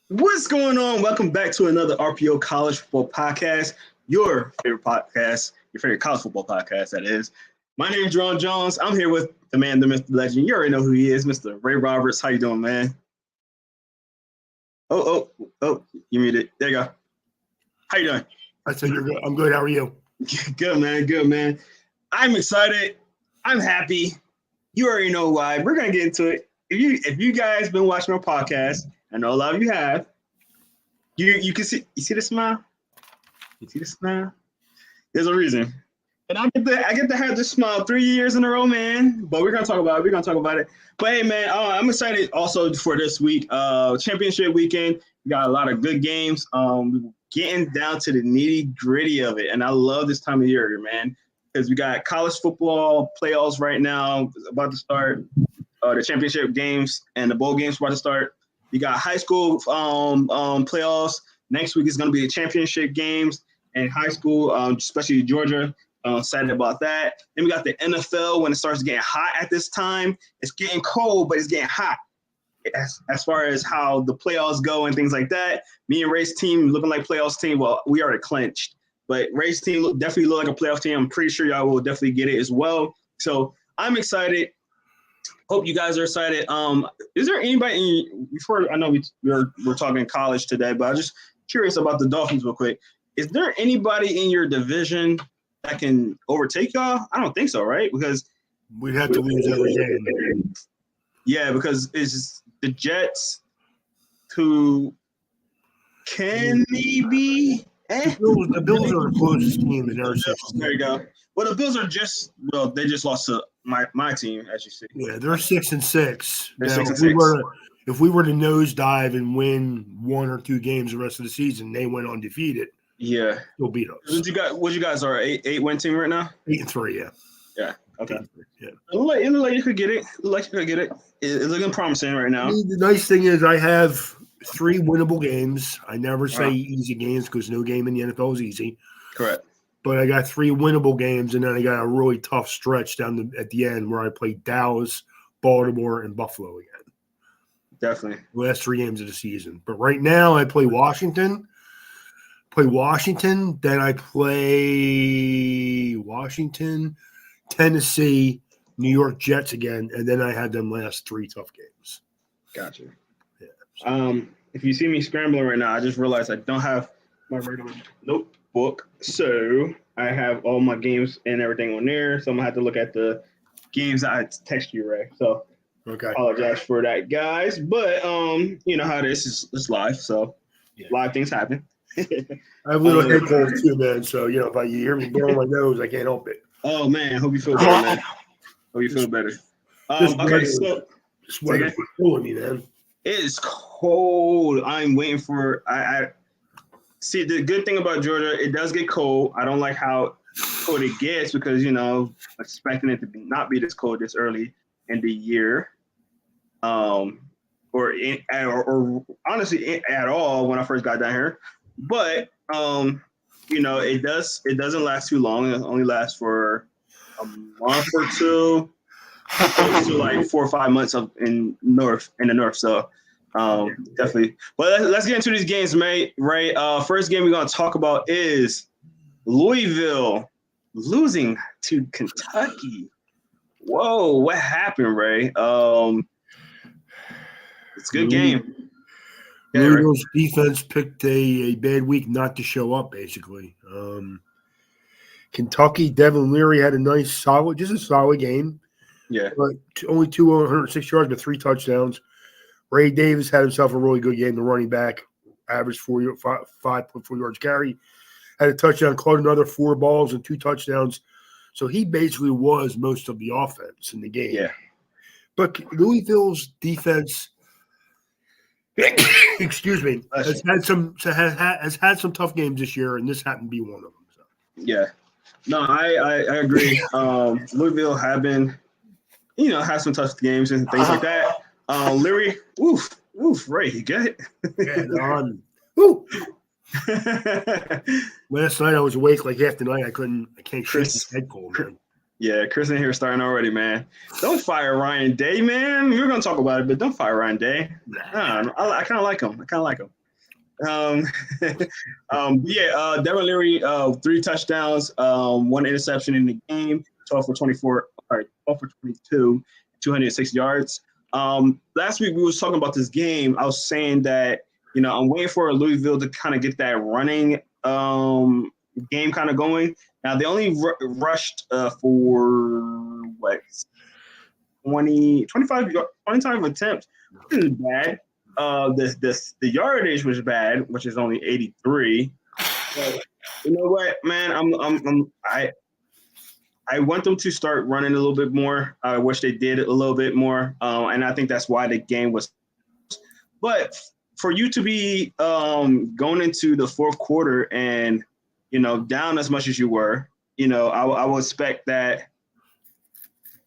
What's going on? Welcome back to another RPO College Football Podcast, your favorite podcast, your favorite college football podcast, that is. My name is Jerron Jones. I'm here with the man, the myth, the legend. You already know who he is, Mr. Ray Roberts. How you doing, man? Oh, you muted. There you go. How you doing? I said you're good. I'm good. How are you? Good, man. Good, man. I'm excited. I'm happy. You already know why. We're gonna get into it. If you guys been watching our podcast, I know a lot of you have. You can see the smile. You see the smile. There's a reason, and I get to have this smile 3 years in a row, man. But we're gonna talk about it. But hey, man, I'm excited also for this week. Championship weekend. We got a lot of good games. Getting down to the nitty gritty of it, and I love this time of year, man, because we got college football playoffs right now about to start. The championship games and the bowl games about to start. You got high school playoffs. Next week is going to be the championship games and high school, especially Georgia. Excited about that. Then we got the NFL when it starts getting hot at this time. It's getting cold, but it's getting hot. As far as how the playoffs go and things like that, me and Ray's team looking like playoffs team. Well, we already clinched, but Ray's team definitely look like a playoff team. I'm pretty sure y'all will definitely get it as well. So I'm excited. Hope you guys are excited. Is there anybody before? I know we're talking college today, but I'm just curious about the Dolphins real quick. Is there anybody in your division that can overtake y'all? I don't think so, right? Because we have to lose every game. Yeah, because it's the Jets who can maybe. The Bills are the closest team in our season. There you go. Well, the Bills are they just lost to my team, as you see. Yeah, they're 6-6. They're now, 6-6. If we were to nosedive and win one or two games the rest of the season, they went undefeated. Yeah, they'll beat us. What you guys are 8-win team right now? 8-3, yeah. Yeah. Okay. Yeah. It looked like you could get it. It's looking promising right now. The nice thing is I have 3 winnable games. I never say easy games because no game in the NFL is easy. Correct. But I got 3 winnable games, and then I got a really tough stretch at the end where I played Dallas, Baltimore, and Buffalo again. Definitely. Last 3 games of the season. But right now I play Washington. Then I play Washington, Tennessee, New York Jets again, and then I had them last 3 tough games. Gotcha. Yeah. So. If you see me scrambling right now, I just realized I don't have my regular notebook, so I have all my games and everything on there. So I'm gonna have to look at the games I text you, Ray. So okay, apologize for that, guys. But you know how this is. It's live, so live things happen. I have a little head cold too, man. So if you hear me blowing my nose, I can't help it. Oh man, hope you feel better, man. Hope you feel better. Okay, so this weather's killing me, man. It is cold. I'm waiting for. I see the good thing about Georgia. It does get cold. I don't like how cold it gets because expecting it to not be this cold this early in the year, or honestly at all when I first got down here. But it doesn't last too long. It only lasts for a month or two, to like 4 or 5 months in the north. So definitely. But let's get into these games, mate. Right. First game we're gonna talk about is Louisville losing to Kentucky. Whoa, what happened, Ray? It's a good game. Louisville's defense picked a bad week not to show up, basically. Kentucky, Devin Leary had a solid game. Yeah. But only 206 yards, but 3 touchdowns. Ray Davis had himself a really good game, the running back, averaged 5.4 yards carry. Had a touchdown, caught another 4 balls and 2 touchdowns. So he basically was most of the offense in the game. Yeah. But Louisville's defense – excuse me, has had some tough games this year, and this happened to be one of them. So. Yeah, no, I agree. Louisville have been, had some tough games and things like that. Leary, Ray, you get it? Yeah, last night I was awake like half the night. I can't shake my head cold, man. Yeah, Chris in here starting already, man. Don't fire Ryan Day, man. We were gonna talk about it, but don't fire Ryan Day. I kind of like him. Um, Devin Leary, 3 touchdowns, 1 interception in the game, 12 for 24, 12 for 22, 206 yards. Last week we was talking about this game. I was saying that, I'm waiting for Louisville to kind of get that running game kind of going. Now they only rushed for what 25 attempts, which is bad. The yardage was bad, which is only 83. But you know what, man? I want them to start running a little bit more. I wish they did a little bit more, and I think that's why the game was. But for you to be going into the fourth quarter and down as much as you were, I would expect that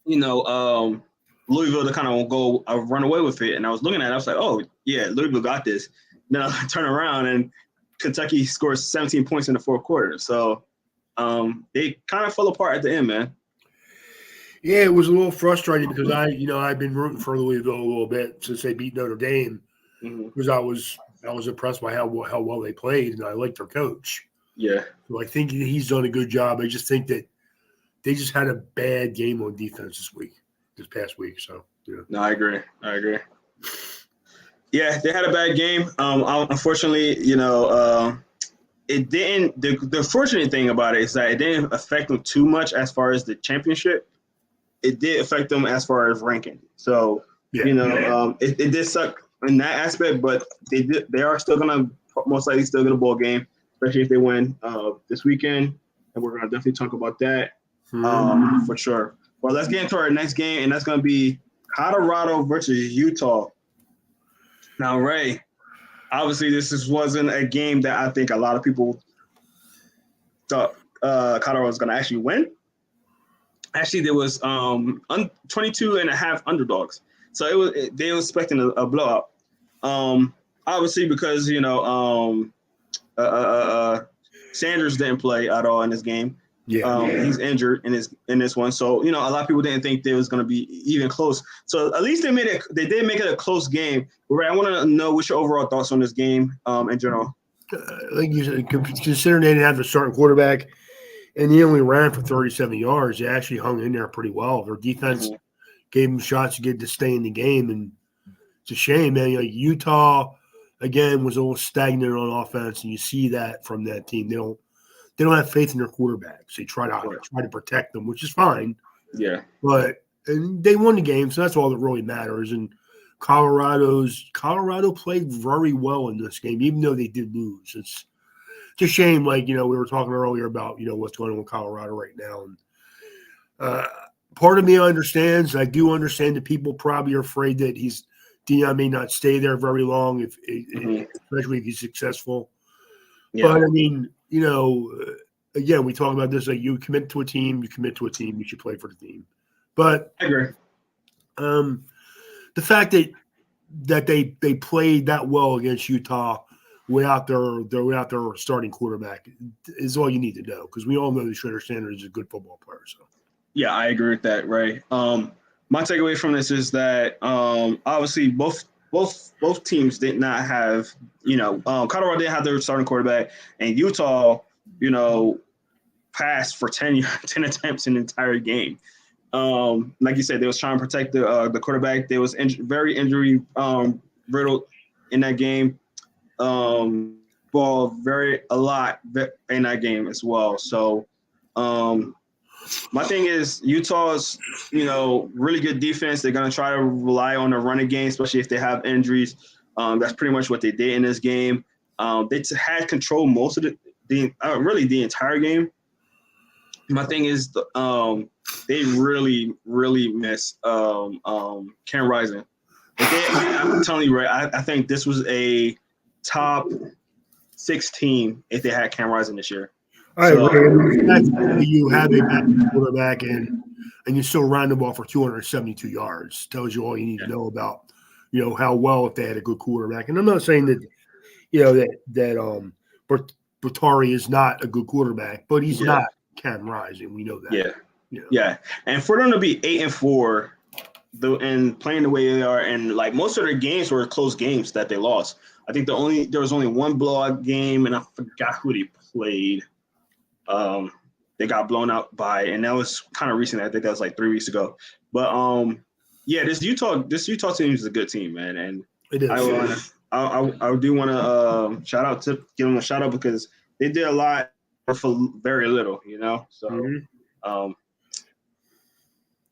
Louisville to kind of go run away with it. And I was looking at it, I was like, oh, yeah, Louisville got this. Then I turn around and Kentucky scores 17 points in the fourth quarter. So they kind of fell apart at the end, man. Yeah, it was a little frustrating because I've been rooting for Louisville a little bit since they beat Notre Dame because I was impressed by how well they played, and I liked their coach. Yeah. So I think he's done a good job. I just think that they just had a bad game on defense this past week. So yeah. No, I agree. Yeah, they had a bad game. Unfortunately, it didn't. The fortunate thing about it is that it didn't affect them too much as far as the championship. It did affect them as far as ranking. So it did suck in that aspect, but they are still gonna most likely still get a bowl game, especially if they win this weekend. And we're gonna definitely talk about that for sure. Well, let's get into our next game, and that's gonna be Colorado versus Utah. Now, Ray, obviously this wasn't a game that I think a lot of people thought Colorado was going to actually win. Actually, there was 22 and a half underdogs. So they were expecting a blowout. Obviously, because, Sanders didn't play at all in this game. Yeah. He's injured in this one. So, a lot of people didn't think there was going to be even close. So at least they did make it a close game. Ray, I want to know what's your overall thoughts on this game in general. Like you said, considering they didn't have the starting quarterback and he only ran for 37 yards, they actually hung in there pretty well. Their defense gave them shots to stay in the game. And it's a shame, man. Utah, again, was a little stagnant on offense, and you see that from that team. They don't have faith in their quarterbacks. They try to protect them, which is fine. Yeah. And they won the game, so that's all that really matters. And Colorado played very well in this game, even though they did lose. It's a shame, we were talking earlier about, what's going on with Colorado right now. And part of me understands. I do understand that people probably are afraid that Deion may not stay there very long, especially if he's successful. Yeah. But, I mean, again, we talk about this, you commit to a team, you should play for the team. But I agree. The fact that they played that well against Utah without their starting quarterback is all you need to know, because we all know that Shredder Sanders is a good football player. So yeah, I agree with that, Ray. My takeaway from this is that obviously both teams did not have, Colorado didn't have their starting quarterback, and Utah, passed for 10 attempts in the entire game. Like you said, they was trying to protect the quarterback. They was very injury riddled in that game. Ball a lot in that game as well. So my thing is Utah's, really good defense. They're gonna try to rely on the running game, especially if they have injuries. That's pretty much what they did in this game. They had control most of the entire game. My thing is, they really, really miss Cam Rising. I'm telling you, Ray, I think this was a top 6 team if they had Cam Rising this year. I agree. You have a backup quarterback and you still ran the ball for 272 yards. Tells you all you need to know about, how well if they had a good quarterback. And I'm not saying that, that Batari is not a good quarterback, but he's not Cam Rising. We know that. Yeah. Yeah, and for them to be 8-4, and playing the way they are, and like most of their games were close games that they lost. I think there was only one blowout game, and I forgot who they played. They got blown out by, and that was kind of recent. I think that was like 3 weeks ago. But yeah, this Utah team is a good team, man, and It is. I do want to give them a shout out because they did a lot for very little, So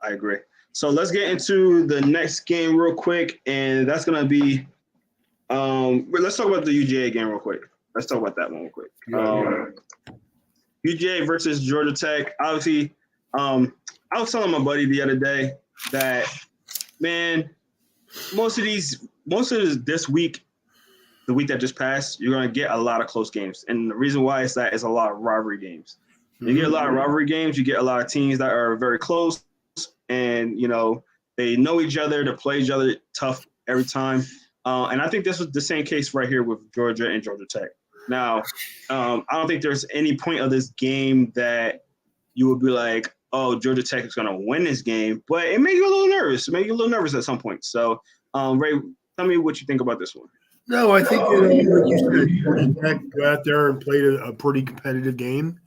I agree. So let's get into the next game real quick, and that's gonna be let's talk about the UGA game real quick. Let's talk about that one real quick. UGA versus Georgia Tech. Obviously, I was telling my buddy the other day that, man, most of this week, the week that just passed, you're gonna get a lot of close games, and the reason why is that is a lot of rivalry games. You get a lot of rivalry games. You get a lot of teams that are very close, and they know each other. They play each other tough every time. And I think this was the same case right here with Georgia and Georgia Tech. Now, I don't think there's any point of this game that you would be like, oh, Georgia Tech is going to win this game, but it made you a little nervous. It made you a little nervous at some point. So, Ray, tell me what you think about this one. No, I think, like you said, Georgia Tech got out there and played a pretty competitive game.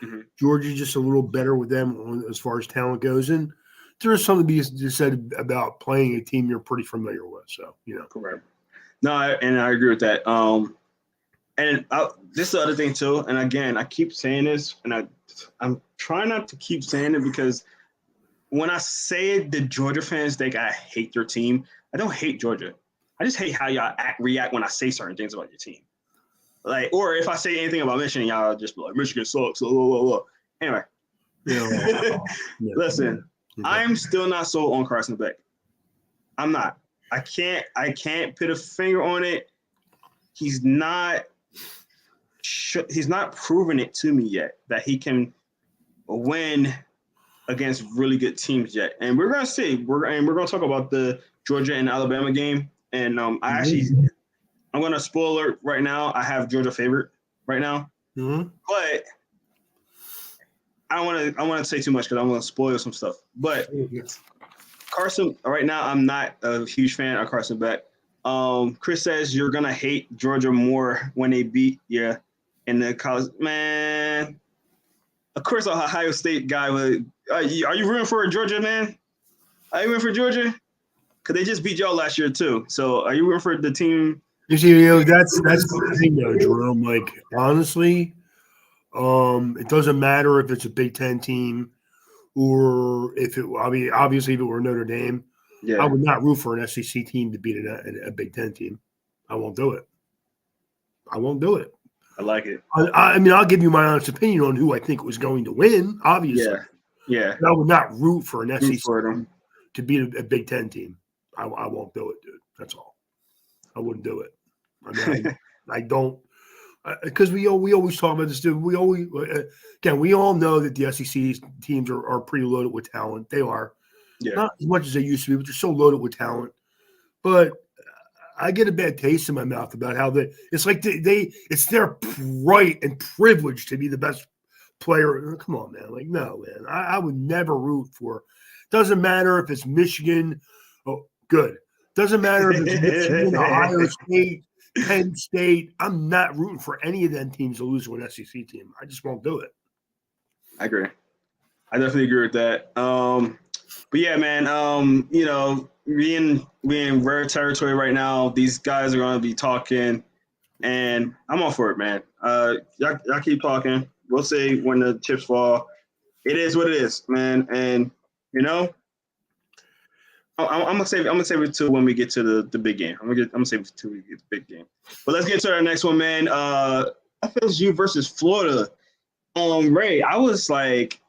Mm-hmm. Georgia's just a little better with them as far as talent goes. And there's something to be said about playing a team you're pretty familiar with. So, Correct. No, I agree with that. And this is the other thing too. And again, I keep saying this, and I'm trying not to keep saying it because when I say it, the Georgia fans think I hate their team. I don't hate Georgia. I just hate how y'all react when I say certain things about your team. Like, or if I say anything about Michigan, y'all just be like, Michigan sucks. Blah, blah, blah. Anyway, listen, I'm still not sold on Carson Beck. I'm not. I can't put a finger on it. He's not proven it to me yet that he can win against really good teams yet. And we're gonna see. We're gonna talk about the Georgia and Alabama game. And I'm gonna spoil it right now. I have Georgia favorite right now, but I don't want to say too much because I'm gonna spoil some stuff. But Carson, right now, I'm not a huge fan of Carson Beck. Chris says you're gonna hate Georgia more when they beat you in the college. Man, of course, an Ohio State guy would. Are you rooting for Georgia, man? Are you rooting for Georgia? Because they just beat y'all last year too. So are you rooting for the team? You see, that's the thing, though, Jerome. Like, honestly, it doesn't matter if it's a Big Ten team or if it. I mean, obviously, if it were Notre Dame, I would not root for an SEC team to beat a Big Ten team. I won't do it. I I like it. I mean, I'll give you my honest opinion on who I think was going to win. Obviously, yeah. But I would not root for an SEC team to beat a Big Ten team. I won't do it, dude. That's all. I wouldn't do it. I mean, I don't, because we always talk about this, dude. We always, again, we all know that the SEC teams are pretty loaded with talent. They are, not as much as they used to be, but they're so loaded with talent. But I get a bad taste in my mouth about how it's like it's their right and privilege to be the best player. Come on, man. Like, no, man. I would never root for. Doesn't matter if it's Michigan. Oh, good. Doesn't matter if it's Michigan, Ohio State, Penn State. I'm not rooting for any of them teams to lose to an SEC team. I just won't do it. I agree. I definitely agree with that. But yeah, man, we in rare territory right now. These guys are going to be talking, and I'm all for it, man. Y'all keep talking. We'll see when the chips fall. It is what it is, man. And I'm gonna save it to when we get to the big game. I'm gonna save it till we get the big game. But let's get to our next one, man. FSU versus Florida. Ray, I was like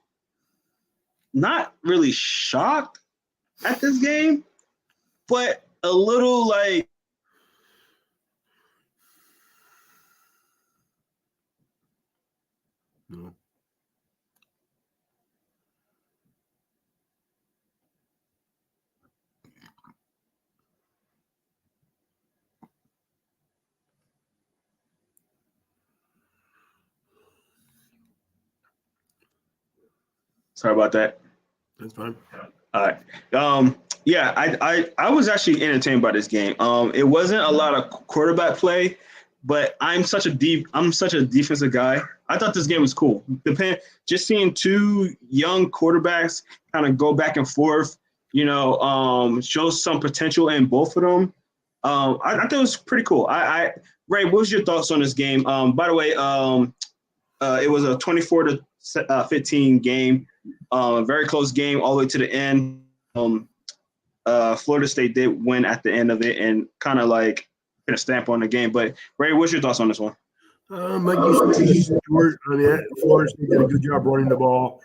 not really shocked at this game, but a little like no. Sorry about that. That's fine. All right. Yeah, I was actually entertained by this game. It wasn't a lot of quarterback play, but I'm such a defensive guy. I thought this game was cool. Just seeing two young quarterbacks kind of go back and forth, shows some potential in both of them. I thought it was pretty cool. Ray, what was your thoughts on this game? By the way, it was a 24-15 game, very close game all the way to the end. Florida State did win at the end of it and kind of like put a stamp on the game. But Ray, what's your thoughts on this one? Like you said, Stuart, Florida State did a good job running the ball.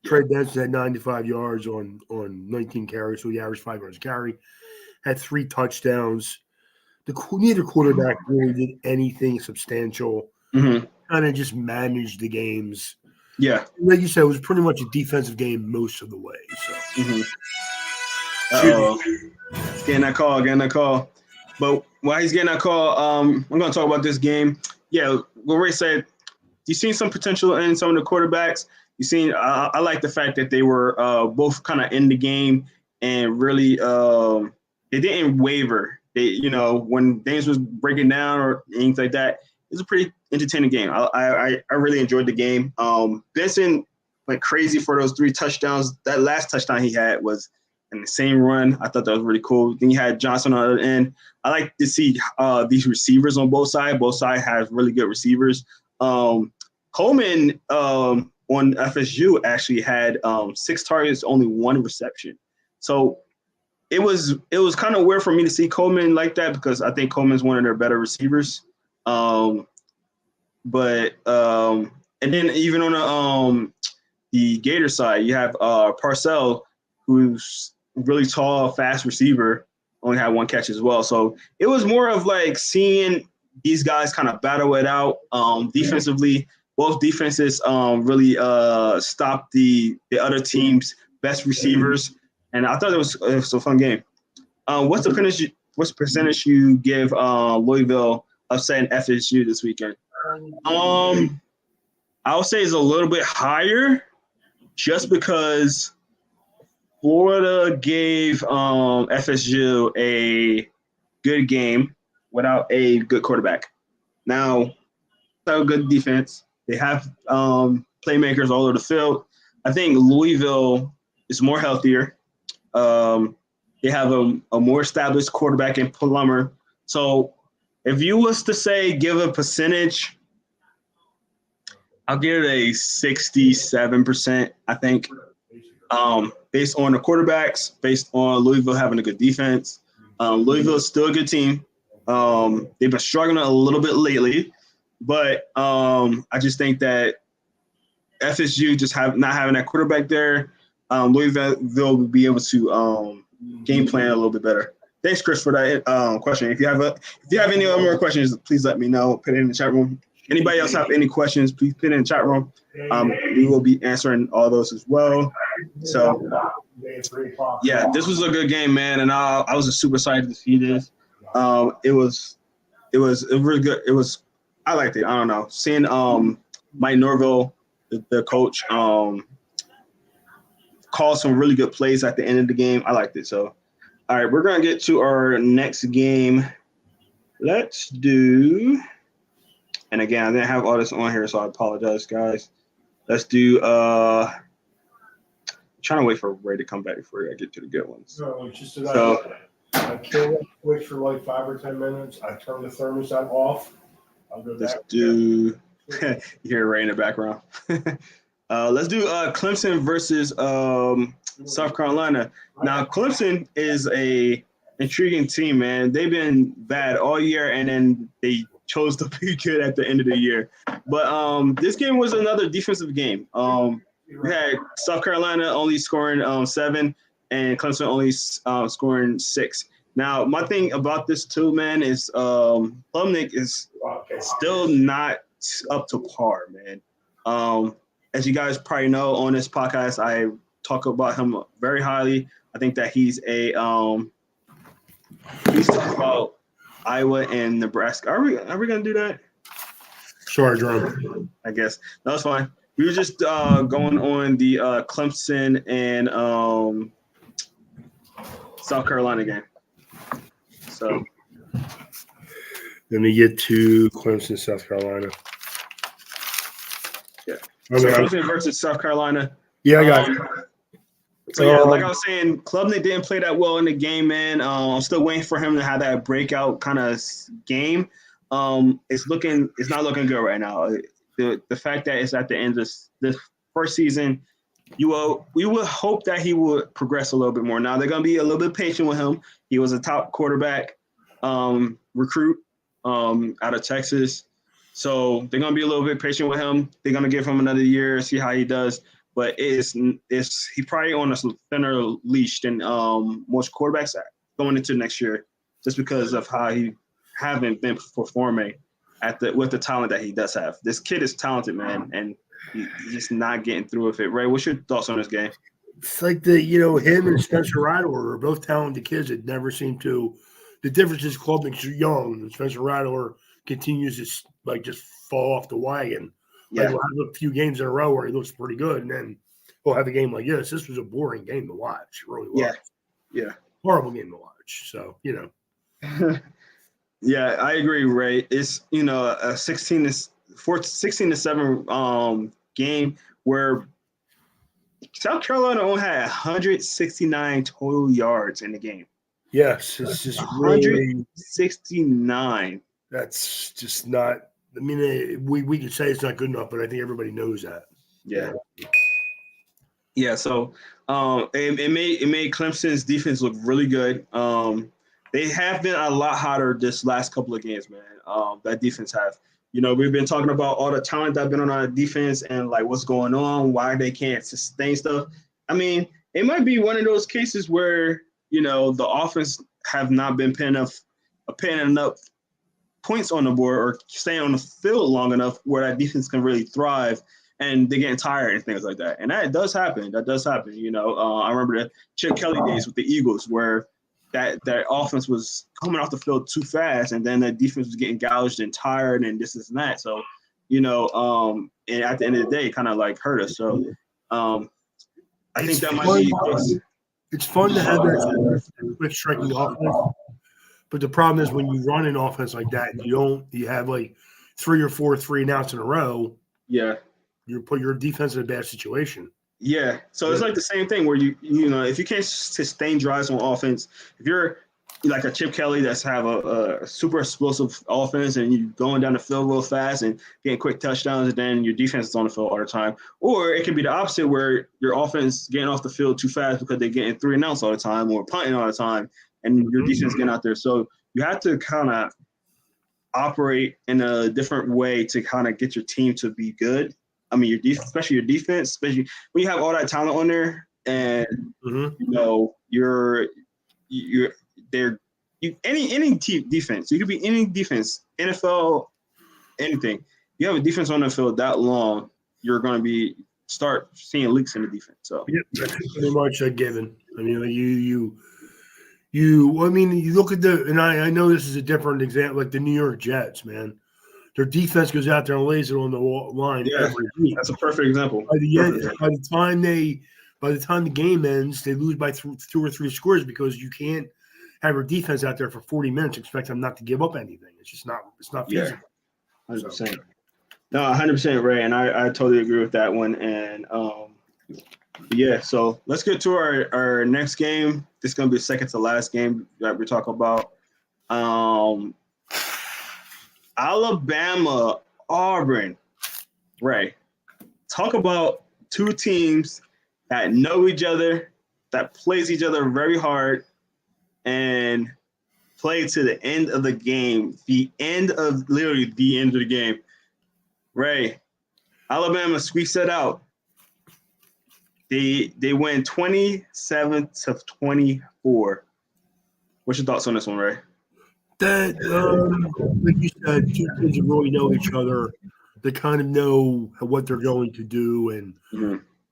Trey Benson had 95 yards on 19 carries, so he averaged 5 yards a carry. Had 3 touchdowns. Neither quarterback really did anything substantial. Mm-hmm. Kind of just managed the games. Yeah. Like you said, it was pretty much a defensive game most of the way. So. Mm-hmm. Getting that call. But while he's getting that call, I'm going to talk about this game. Yeah, what Ray said, you've seen some potential in some of the quarterbacks. You've seen, I like the fact that they were both kind of in the game and really they didn't waver. They, when things was breaking down or things like that, it was a pretty entertaining game. I really enjoyed the game. Benson went crazy for those 3 touchdowns. That last touchdown he had was in the same run. I thought that was really cool. Then you had Johnson on the other end. I like to see these receivers on both sides. Both sides have really good receivers. Coleman on FSU actually had 6 targets, only 1 reception. So it was kind of weird for me to see Coleman like that because I think Coleman's one of their better receivers. And then even on the Gator side, you have Parcell, who's really tall, fast receiver, only had 1 catch as well. So it was more of like seeing these guys kind of battle it out defensively. Both defenses really stopped the other team's best receivers, and I thought it was a fun game. What's the percentage you give Louisville upsetting FSU this weekend? I would say it's a little bit higher, just because Florida gave FSU a good game without a good quarterback. Now, they have a good defense. They have playmakers all over the field. I think Louisville is more healthier. They have a more established quarterback in Plummer. So if you was to say give a percentage, I'll give it a 67%, I think. Based on the quarterbacks, based on Louisville having a good defense. Louisville is still a good team. They've been struggling a little bit lately, but I just think that FSU just not having that quarterback there, Louisville will be able to game plan a little bit better. Thanks, Chris, for that question. If you have any other more questions, please let me know. Put it in the chat room. Anybody else have any questions, please put it in the chat room. We will be answering all those as well. So, yeah, this was a good game, man, and I was super excited to see this. It was really good. I liked it. I don't know. Seeing Mike Norville, the coach, call some really good plays at the end of the game. I liked it. So, all right, we're gonna get to our next game. Let's do. And again, I didn't have all this on here, so I apologize, guys. Let's do trying to wait for Ray to come back before I get to the good ones. No, it's just that I kill that switch for like 5 or 10 minutes. I turn the thermostat off. I'll go let's back. You hear Ray in the background. Let's do Clemson versus South Carolina. Now, Clemson is a intriguing team, man. They've been bad all year, and then they chose to be good at the end of the year. But this game was another defensive game. We had South Carolina only scoring 7 and Clemson only scoring 6. Now, my thing about this too, man, is Plumnick is still not up to par, man. As you guys probably know on this podcast, I talk about him very highly. I think that he's talking about Iowa and Nebraska. Are we gonna do that? Sorry, Jerome. I guess. No, it's fine. We were just going on the Clemson and South Carolina game. So let me get to Clemson, South Carolina. yeah, Okay. so Clemson versus South Carolina. Yeah, I got it. So yeah, like I was saying, Klubnik didn't play that well in the game, man. I'm still waiting for him to have that breakout kind of game. It's not looking good right now. The fact that it's at the end of this first season, we would hope that he would progress a little bit more. Now they're gonna be a little bit patient with him. He was a top quarterback recruit out of Texas, so they're gonna be a little bit patient with him. They're gonna give him another year, see how he does. But it's he probably on a thinner leash than most quarterbacks going into next year, just because of how he haven't been performing with the talent that he does have. This kid is talented, man, and he's just not getting through with it. Ray, what's your thoughts on this game? It's like him and Spencer Rattler are both talented kids that never seem to. The difference is Klubnik's young, and Spencer Rattler continues to just fall off the wagon. Yeah, we'll have a few games in a row where he looks pretty good, and then we'll have a game like this. This was a boring game to watch. It really was. Yeah. Horrible game to watch. So, Yeah, I agree, Ray. It's a 16 to 7 game where South Carolina only had 169 total yards in the game. Yes, it's just really 169. That's just not. I mean, we could say it's not good enough, but I think everybody knows that. Yeah. So it made Clemson's defense look really good. They have been a lot hotter this last couple of games, man. That defense have. We've been talking about all the talent that's been on our defense and like what's going on, why they can't sustain stuff. I mean, it might be one of those cases where the offense have not been putting enough points on the board or staying on the field long enough where that defense can really thrive, and they're getting tired and things like that. And that does happen. I remember the Chip Kelly days with the Eagles where that offense was coming off the field too fast, and then the defense was getting gouged and tired and this and that. So, and at the end of the day, it kind of like hurt us. So, I think that might be the case. It's fun to have that quick striking offense, but the problem is when you run an offense like that, and you have like 3 or 4 3-and-outs in a row. Yeah, you put your defense in a bad situation. Yeah, so it's like the same thing where if you can't sustain drives on offense, if you're like a Chip Kelly that's have a super explosive offense and you going down the field real fast and getting quick touchdowns, and then your defense is on the field all the time, or it can be the opposite where your offense getting off the field too fast because they're getting 3-and-outs all the time or punting all the time, and your defense getting out there. So you have to kind of operate in a different way to kind of get your team to be good. I mean, especially your defense, especially when you have all that talent on there, and any team defense. You could be any defense, NFL, anything. You have a defense on the field that long, you're going to start seeing leaks in the defense. So that's pretty much a given. I mean, you look at and I know this is a different example, like the New York Jets, man. Their defense goes out there and lays it on the line every week. That's a perfect example. By the time the game ends, they lose by 2 or 3 scores because you can't have your defense out there for 40 minutes, expect them not to give up anything. It's just not. It's not feasible. 100%. No, 100%, Ray, and I totally agree with that one. And yeah, so let's get to our next game. This is gonna be the second to last game that we're talking about. Alabama, Auburn. Ray, talk about 2 teams that know each other, that plays each other very hard, and play to the end of the game. Literally the end of the game. Ray, Alabama squeaks it out. They win 27-24. What's your thoughts on this one, Ray? That, like you said, 2 kids that really know each other. They kind of know what they're going to do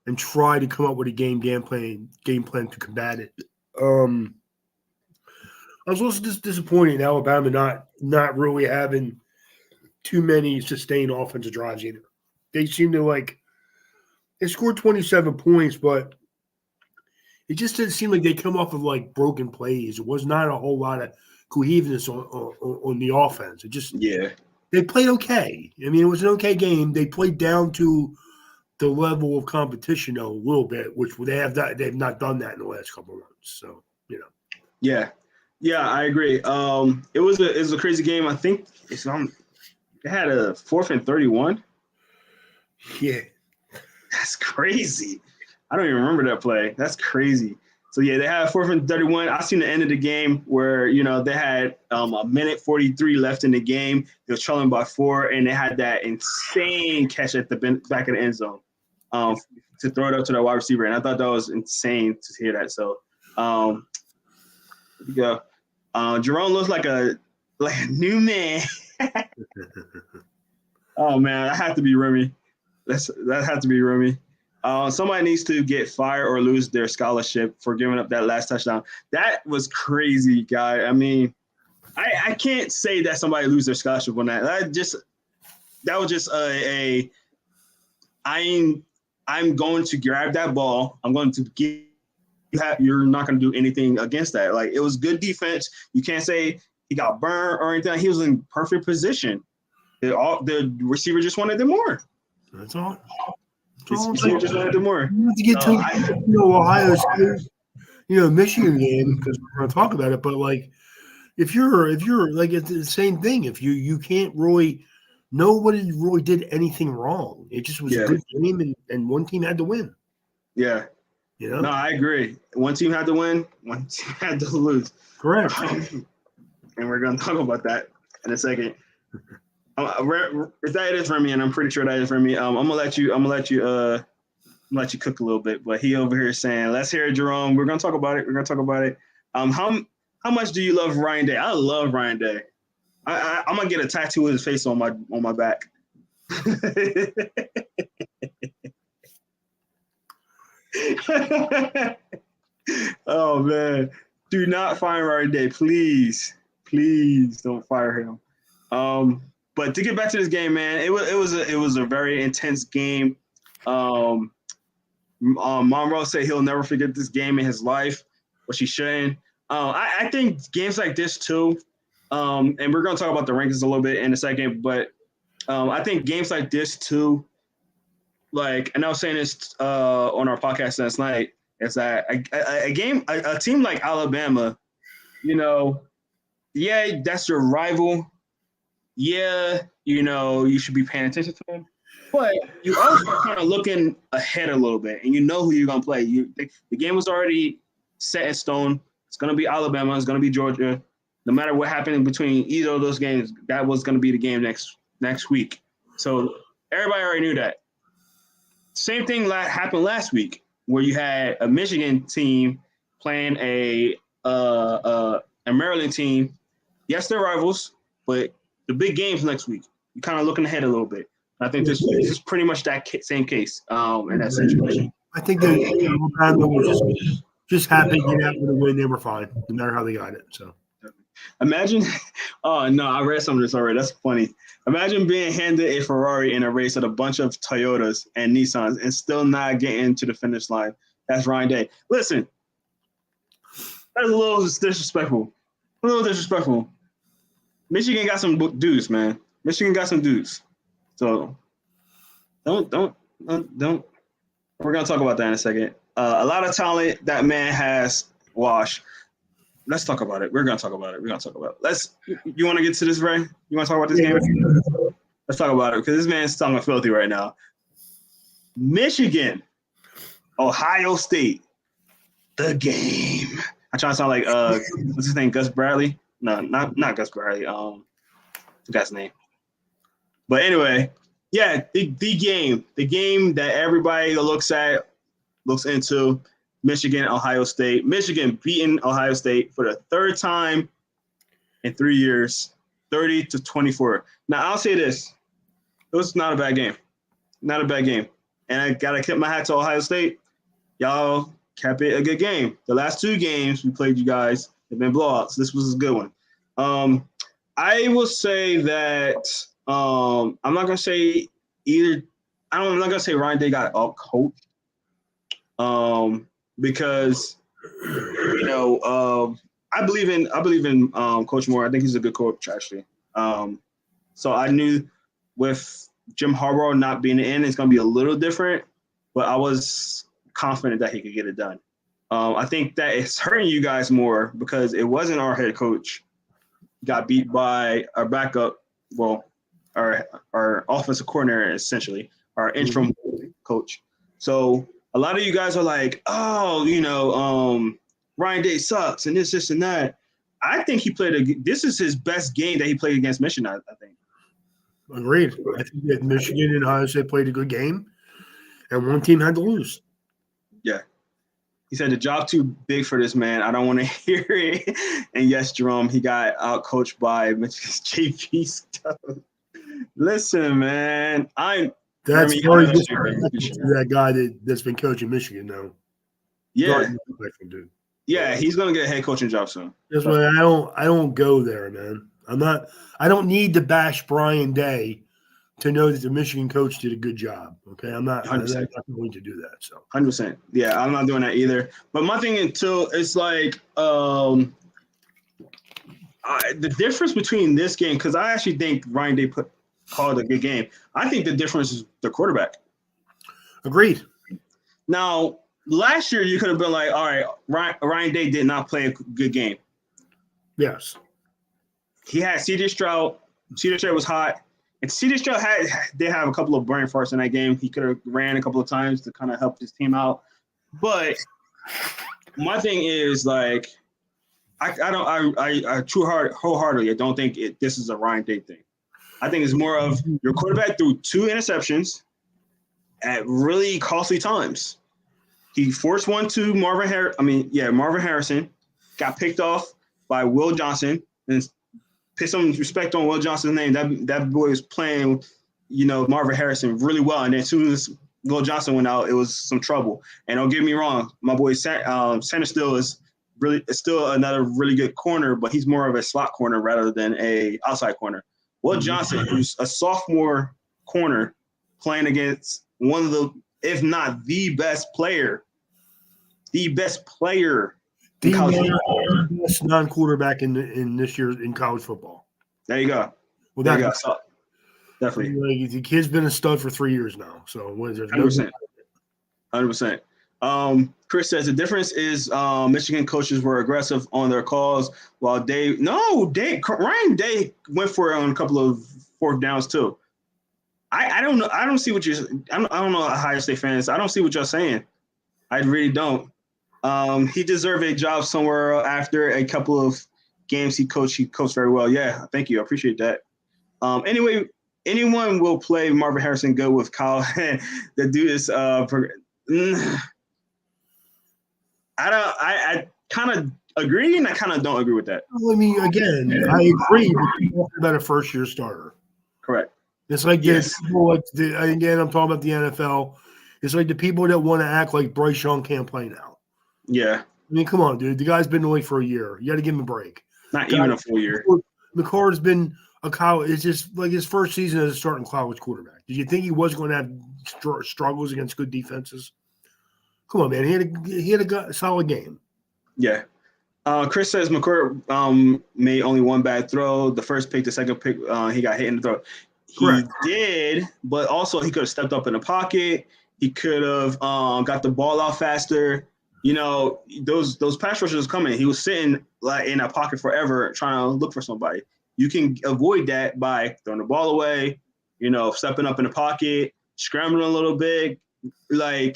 and try to come up with a game plan to combat it. I was also just disappointed in Alabama not really having too many sustained offensive drives either. They seem to They scored 27 points, but it just didn't seem like they come off of like broken plays. It was not a whole lot of cohesiveness on the offense. It just they played okay. I mean, it was an okay game. They played down to the level of competition though, a little bit, which they've not done that in the last couple of months. So Yeah, I agree. It was a crazy game. I think it's they had a 4th and 31. Yeah, that's crazy. I don't even remember that play. That's crazy. So yeah, they had 4th and 31. I seen the end of the game where they had a minute 43 left in the game. They were trailing by 4, and they had that insane catch at the back of the end zone to throw it up to the wide receiver, and I thought that was insane to hear that. So here we go. Jerome looks like a new man. Oh man, that had to be Remy. That had to be Remy. Somebody needs to get fired or lose their scholarship for giving up that last touchdown. That was crazy, guy. I mean, I can't say that somebody lose their scholarship on that. That was just I'm going to grab that ball. I'm going to give. You're not going to do anything against that. Like, it was good defense. You can't say he got burned or anything. He was in perfect position. The receiver just wanted them more. That's all. Just wanted them more. You have to get to Ohio State, Michigan game, because we're going to talk about it. But like, if you're like, it's the same thing. If you can't really, nobody really did anything wrong. It just was a good game, and one team had to win. Yeah. No, I agree. One team had to win. One team had to lose. Correct. And we're going to talk about that in a second. If that is Remy, and I'm pretty sure that is Remy, I'm gonna let you cook a little bit. But he over here saying, "Let's hear it, Jerome. We're gonna talk about it. How much do you love Ryan Day? I love Ryan Day. I'm gonna get a tattoo of his face on my back." Oh man, do not fire Ryan Day, please don't fire him. But to get back to this game, man, it was a very intense game. Monroe said he'll never forget this game in his life, which he shouldn't. I think games like this too, and we're gonna talk about the rankings a little bit in a second, but I think games like this too, like, and I was saying this on our podcast last night, is that a team like Alabama, that's your rival. Yeah, you should be paying attention to them, but you also kind of looking ahead a little bit, and you know who you're gonna play. The game was already set in stone. It's gonna be Alabama. It's gonna be Georgia. No matter what happened in between either of those games, that was gonna be the game next week. So everybody already knew that. Same thing happened last week, where you had a Michigan team playing a Maryland team. Yes, they're rivals, but the big games next week, you're kind of looking ahead a little bit. I think this is pretty much that same case in that situation. I think that Alabama was just happy to get out with a win. They were fine, no matter how they got it. So imagine, oh no, I read some of this already. That's funny. Imagine being handed a Ferrari in a race with a bunch of Toyotas and Nissans and still not getting to the finish line. That's Ryan Day. Listen, that's a little disrespectful. Michigan got some dudes, man. Michigan got some dudes. So don't. We're gonna talk about that in a second. A lot of talent that man has. Wash. Let's talk about it. We're gonna talk about it. You want to get to this, Ray? You want to talk about this game? Let's talk about it, because this man's talking filthy right now. Michigan, Ohio State, the game. I'm trying to sound like what's his name? Gus Bradley? No, not Gus Bradley. The guy's name. But anyway, yeah, the game that everybody looks into. Michigan, Ohio State. Michigan beating Ohio State for the third time in 3 years, 30-24. Now, I'll say this. It was not a bad game. And I got to tip my hat to Ohio State. Y'all kept it a good game. The last 2 games we played you guys have been blowouts. This was a good one. I will say that I'm not going to say either. I'm not gonna say Ryan Day got up coached, because I believe in Coach Moore. I think he's a good coach actually. So I knew with Jim Harbaugh not being in, it's gonna be a little different, but I was confident that he could get it done. I think that it's hurting you guys more because it wasn't our head coach. Got beat by our backup, well, our offensive coordinator, essentially, our interim coach. So a lot of you guys are like, oh, Ryan Day sucks and this, and that. I think he played this is his best game that he played against Michigan, I think. Agreed. I think that Michigan and Ohio State played a good game, and one team had to lose. Yeah. He said the job too big for this man. I don't want to hear it. And yes, Jerome, he got out coached by Michigan's JP stuff. Listen, man, that's very that guy that's been coaching Michigan now. Yeah, yeah, he's gonna get a head coaching job soon. That's why I don't go there, man. I don't need to bash Brian Day to know that the Michigan coach did a good job. Okay, I'm not going to do that. So 100%. Yeah, I'm not doing that either. But my thing until it's like the difference between this game, because I actually think Ryan Day called a good game. I think the difference is the quarterback. Agreed. Now, last year you could have been like, all right, Ryan Day did not play a good game. Yes. He had C.J. Stroud. C.J. Stroud was hot. And C.J. Stroud did have a couple of brain farts in that game. He could have ran a couple of times to kind of help his team out. But my thing is, like, I wholeheartedly, I don't think this is a Ryan Day thing. I think it's more of your quarterback threw 2 interceptions at really costly times. He forced one to Marvin Harrison, got picked off by Will Johnson, and put some respect on Will Johnson's name. That boy was playing, Marvin Harrison really well. And then as soon as Will Johnson went out, it was some trouble. And don't get me wrong, my boy Sanders still is still another really good corner, but he's more of a slot corner rather than a outside corner. Will Johnson, who's a sophomore corner, playing against one of the, if not the best player in college football. The best non-quarterback in this year in college football. There you go. Well, there you go. So, definitely. Like, the kid's been a stud for 3 years now. So what is there? 100%. Chris says the difference is Michigan coaches were aggressive on their calls, while Ryan Day went for it on a couple of fourth downs too. I don't know. I don't see what you're. I don't know Ohio State fans. I don't see what you're saying. I really don't. He deserved a job somewhere after a couple of games he coached. He coached very well. Yeah, thank you. I appreciate that. Anyway, anyone will play Marvin Harrison good with Kyle. The dude is I kind of agree and I kind of don't agree with that. Well, I mean, again, I agree about a first-year starter. Correct. It's like this. Again, I'm talking about the NFL. It's like the people that want to act like Bryce Young can't play now. Yeah. I mean, come on, dude. The guy's been in the league for a year. You got to give him a break. Not even a full year. McCord's been a college. It's just like his first season as a starting college quarterback. Did you think he was going to have struggles against good defenses? Come on, man. He had a solid game. Yeah. Chris says McCord made only one bad throw. The first pick, the second pick, he got hit in the throat. Correct. He did, but also he could have stepped up in the pocket. He could have got the ball out faster. Those pass rushers coming. He was sitting like in a pocket forever trying to look for somebody. You can avoid that by throwing the ball away, stepping up in the pocket, scrambling a little bit. You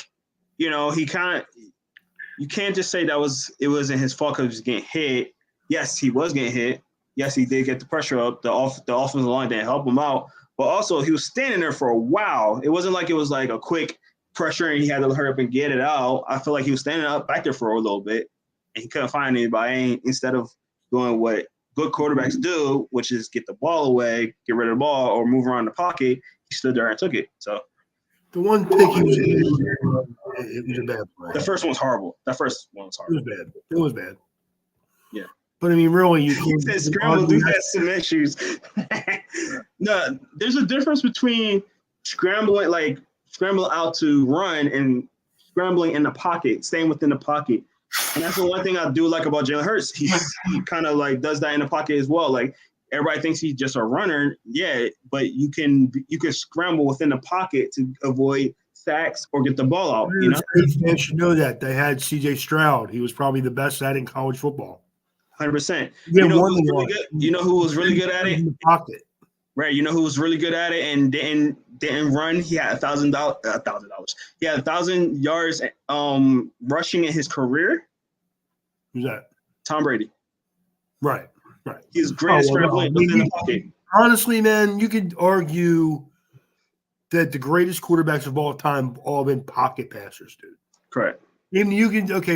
can't just say it wasn't his fault because he was getting hit. Yes, he was getting hit. Yes, he did get the pressure up. The offensive line didn't help him out. But also, he was standing there for a while. It wasn't like it was like a quick pressure and he had to hurry up and get it out. I feel like he was standing up back there for a little bit, and he couldn't find anybody. Instead of doing what good quarterbacks do, which is get the ball away, get rid of the ball, or move around the pocket, he stood there and took it. So the one pick he was it was a bad play. The first one was horrible. It was bad. Yeah. But I mean, really, you can't say scramble dude has some issues. No, there's a difference between scrambling, like scrambling out to run and scrambling in the pocket, staying within the pocket. And that's the one thing I do like about Jalen Hurts. He kind of like does that in the pocket as well. Like everybody thinks he's just a runner, yeah, but you can scramble within the pocket to avoid sacks or get the ball out. You know, fans should know that they had C.J. Stroud. He was probably the best at it in college football. 100%. You know who was really good? You know who was really good at it? In the pocket. Right. You know who was really good at it and didn't run? He had $1,000. He had 1,000 yards rushing in his career. Who's that? Tom Brady. Right. He's great at scrambling within the pocket. Honestly, man, you could argue that the greatest quarterbacks of all time all been pocket passers, dude. Correct. Even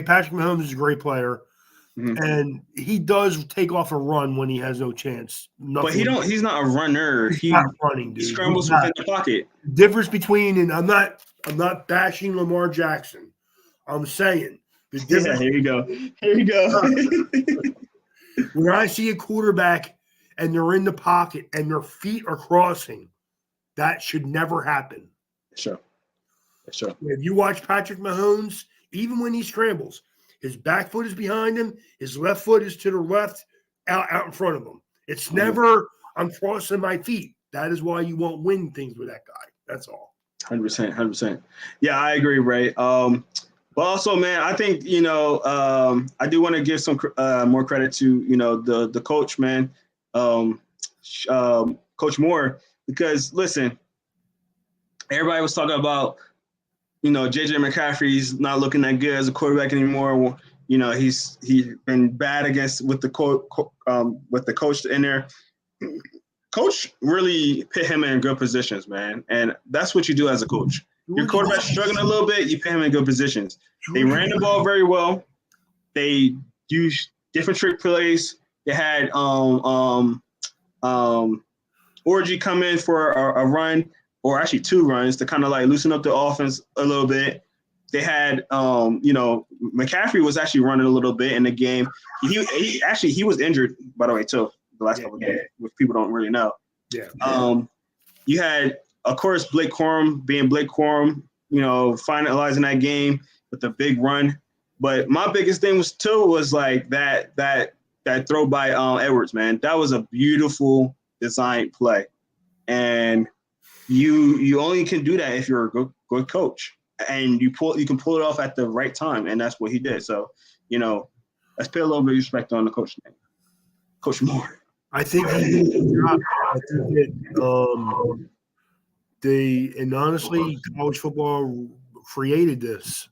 Patrick Mahomes is a great player. Mm-hmm. And he does take off a run when he has no chance. But he's not a runner. He's not running, dude. He scrambles within the pocket. Difference between, and I'm not bashing Lamar Jackson. I'm saying the difference. Yeah, here you go. When I see a quarterback and they're in the pocket and their feet are crossing, that should never happen. Sure. If you watch Patrick Mahomes, even when he scrambles, his back foot is behind him. His left foot is to the left, out in front of him. It's never, I'm crossing my feet. That is why you won't win things with that guy. That's all. 100%. Yeah, I agree, Ray. But also, man, I think, I do want to give some more credit to, the coach, man, Coach Moore, because, listen, everybody was talking about, JJ McCaffrey's not looking that good as a quarterback anymore. He's been bad with the coach in there. Coach really put him in good positions, man, and that's what you do as a coach. Your quarterback's struggling a little bit, you put him in good positions. They ran the ball very well. They used different trick plays. They had Orgy come in for a run, or actually 2 runs, to kind of like loosen up the offense a little bit. They had, McCaffrey was actually running a little bit in the game. He was injured, by the way, too, the last couple of games, which people don't really know. Yeah. You had, of course, Blake Corum being Blake Corum, finalizing that game with a big run. But my biggest thing was like that throw by Edwards, man. That was a beautiful design play. And you only can do that if you're a good coach, and you can pull it off at the right time, and that's what he did. So, let's pay a little bit of respect on the coach name, Coach Moore. I think he did a good job. I think that and honestly, college football created this,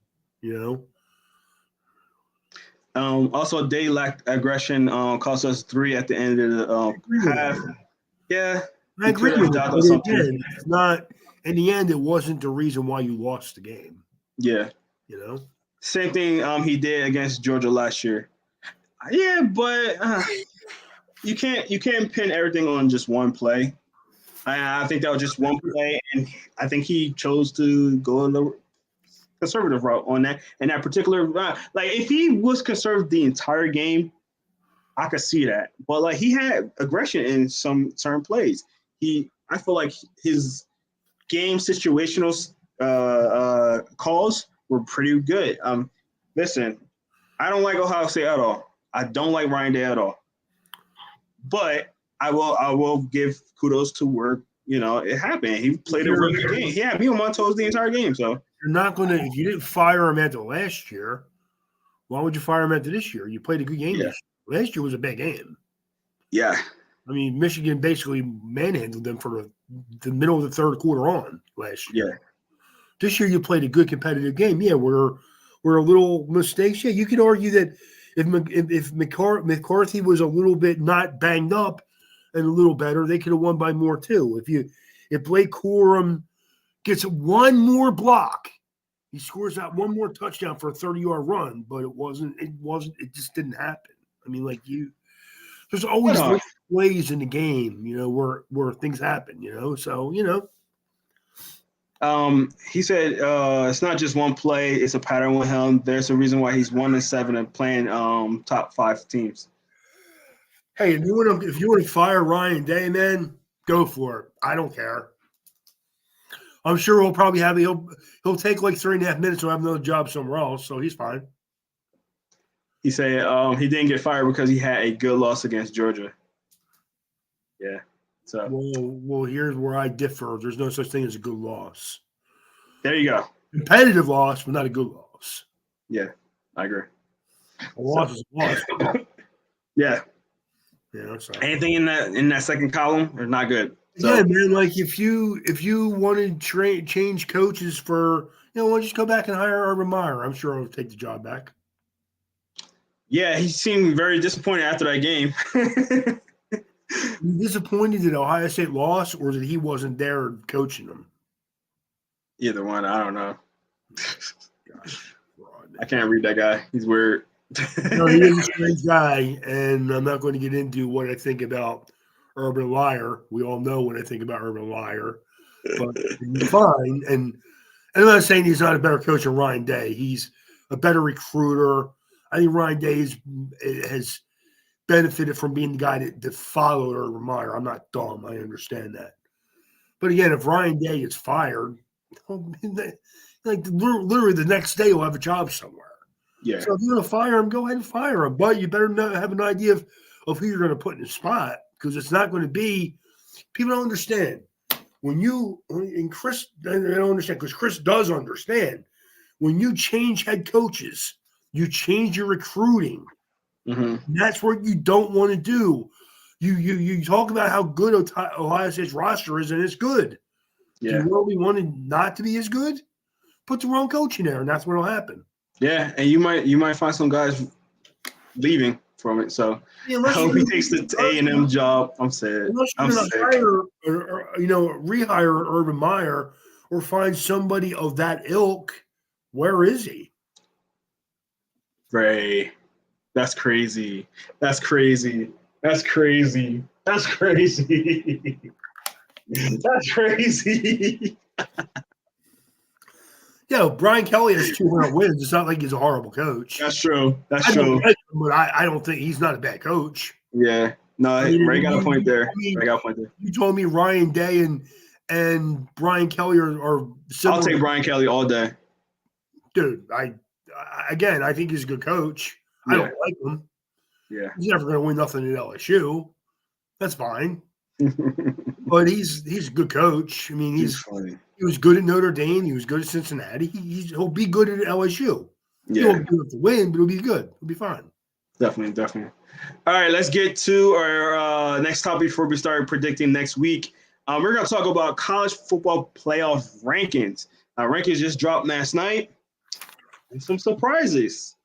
Also, they lacked aggression. Cost us 3 at the end of the half. Yeah. I agree with that. It's not, in the end, it wasn't the reason why you lost the game. Yeah. Same thing he did against Georgia last year. Yeah, but you can't pin everything on just one play. I think that was just one play, and I think he chose to go in the conservative route on that. And that particular route, like if he was conservative the entire game, I could see that. But like he had aggression in some certain plays. I feel like his game situational calls were pretty good. Listen, I don't like Ohio State at all. I don't like Ryan Day at all. But I will give kudos to work. It happened. He played a really good game. He had me on my toes the entire game. So you're not going to, if you didn't fire him after last year, why would you fire him after this year? You played a good game. Yeah. Last year was a bad game. Yeah. I mean, Michigan basically manhandled them for the middle of the third quarter on last year. Yeah. This year you played a good competitive game. Yeah, we're a little mistakes. Yeah, you could argue that if McCarthy was a little bit not banged up and a little better, they could have won by more too. If Blake Corum gets one more block, he scores out one more touchdown for a 30-yard run, but it just didn't happen. I mean, there's always ways in the game, where things happen, so, he said it's not just one play, it's a pattern with him. There's a reason why he's 1-7 and playing top 5 teams. Hey, if you want to fire Ryan Day, man, go for it. I don't care. I'm sure he'll probably have he'll take like 3.5 minutes to have another job somewhere else, so he's fine. He said he didn't get fired because he had a good loss against Georgia. Yeah. So well, here's where I differ. There's no such thing as a good loss. there you go. Competitive loss, but not a good loss. Yeah, I agree. A loss is a loss. Yeah. Yeah, so. Anything in that second column is not good. So, yeah, man. Like if you wanted to change coaches for, we'll just go back and hire Urban Meyer. I'm sure I'll take the job back. Yeah, he seemed very disappointed after that game. Disappointed that Ohio State lost, or that he wasn't there coaching them? Either one, I don't know. Gosh, fraud, I can't read that guy. He's weird. No, he is a strange guy, and I'm not going to get into what I think about Urban Meyer. We all know what I think about Urban Meyer, but he's fine. And I'm not saying he's not a better coach than Ryan Day. He's a better recruiter. I think Ryan Day has benefited from being the guy that followed Urban Meyer. I'm not dumb. I understand that. But again, if Ryan Day gets fired, like literally the next day he'll have a job somewhere. Yeah. So if you're going to fire him, go ahead and fire him. But you better have an idea of who you're going to put in the spot, because it's not going to be – people don't understand. And Chris – they don't understand, because Chris does understand. When you change head coaches, you change your recruiting. Mm-hmm. That's what you don't want to do. You talk about how good Ohio State's roster is, and it's good. Yeah. Do you really want it not to be as good? Put the wrong coach in there, and that's what will happen. Yeah, and you might find some guys leaving from it. So I hope he takes the A&M job. I'm sad. Unless you're going to hire or rehire Urban Meyer or find somebody of that ilk, where is he? Ray, that's crazy. That's crazy. That's crazy. That's crazy. That's crazy. Yeah, Brian Kelly has 200 wins. It's not like he's a horrible coach. That's true. That's true. But I don't think he's not a bad coach. Yeah. No, Ray got a point there. Ray got a point there. You told me Ryan Day and Brian Kelly are similar. I'll take Brian Kelly all day. Dude, I think he's a good coach. Yeah. I don't like him. Yeah. He's never going to win nothing at LSU. That's fine. But he's a good coach. I mean, he was good at Notre Dame. He was good at Cincinnati. He'll be good at LSU. Yeah. He won't do it to win, but he'll be good. He'll be fine. Definitely. All right, let's get to our next topic before we start predicting next week. We're going to talk about college football playoff rankings. Rankings just dropped last night. And some surprises.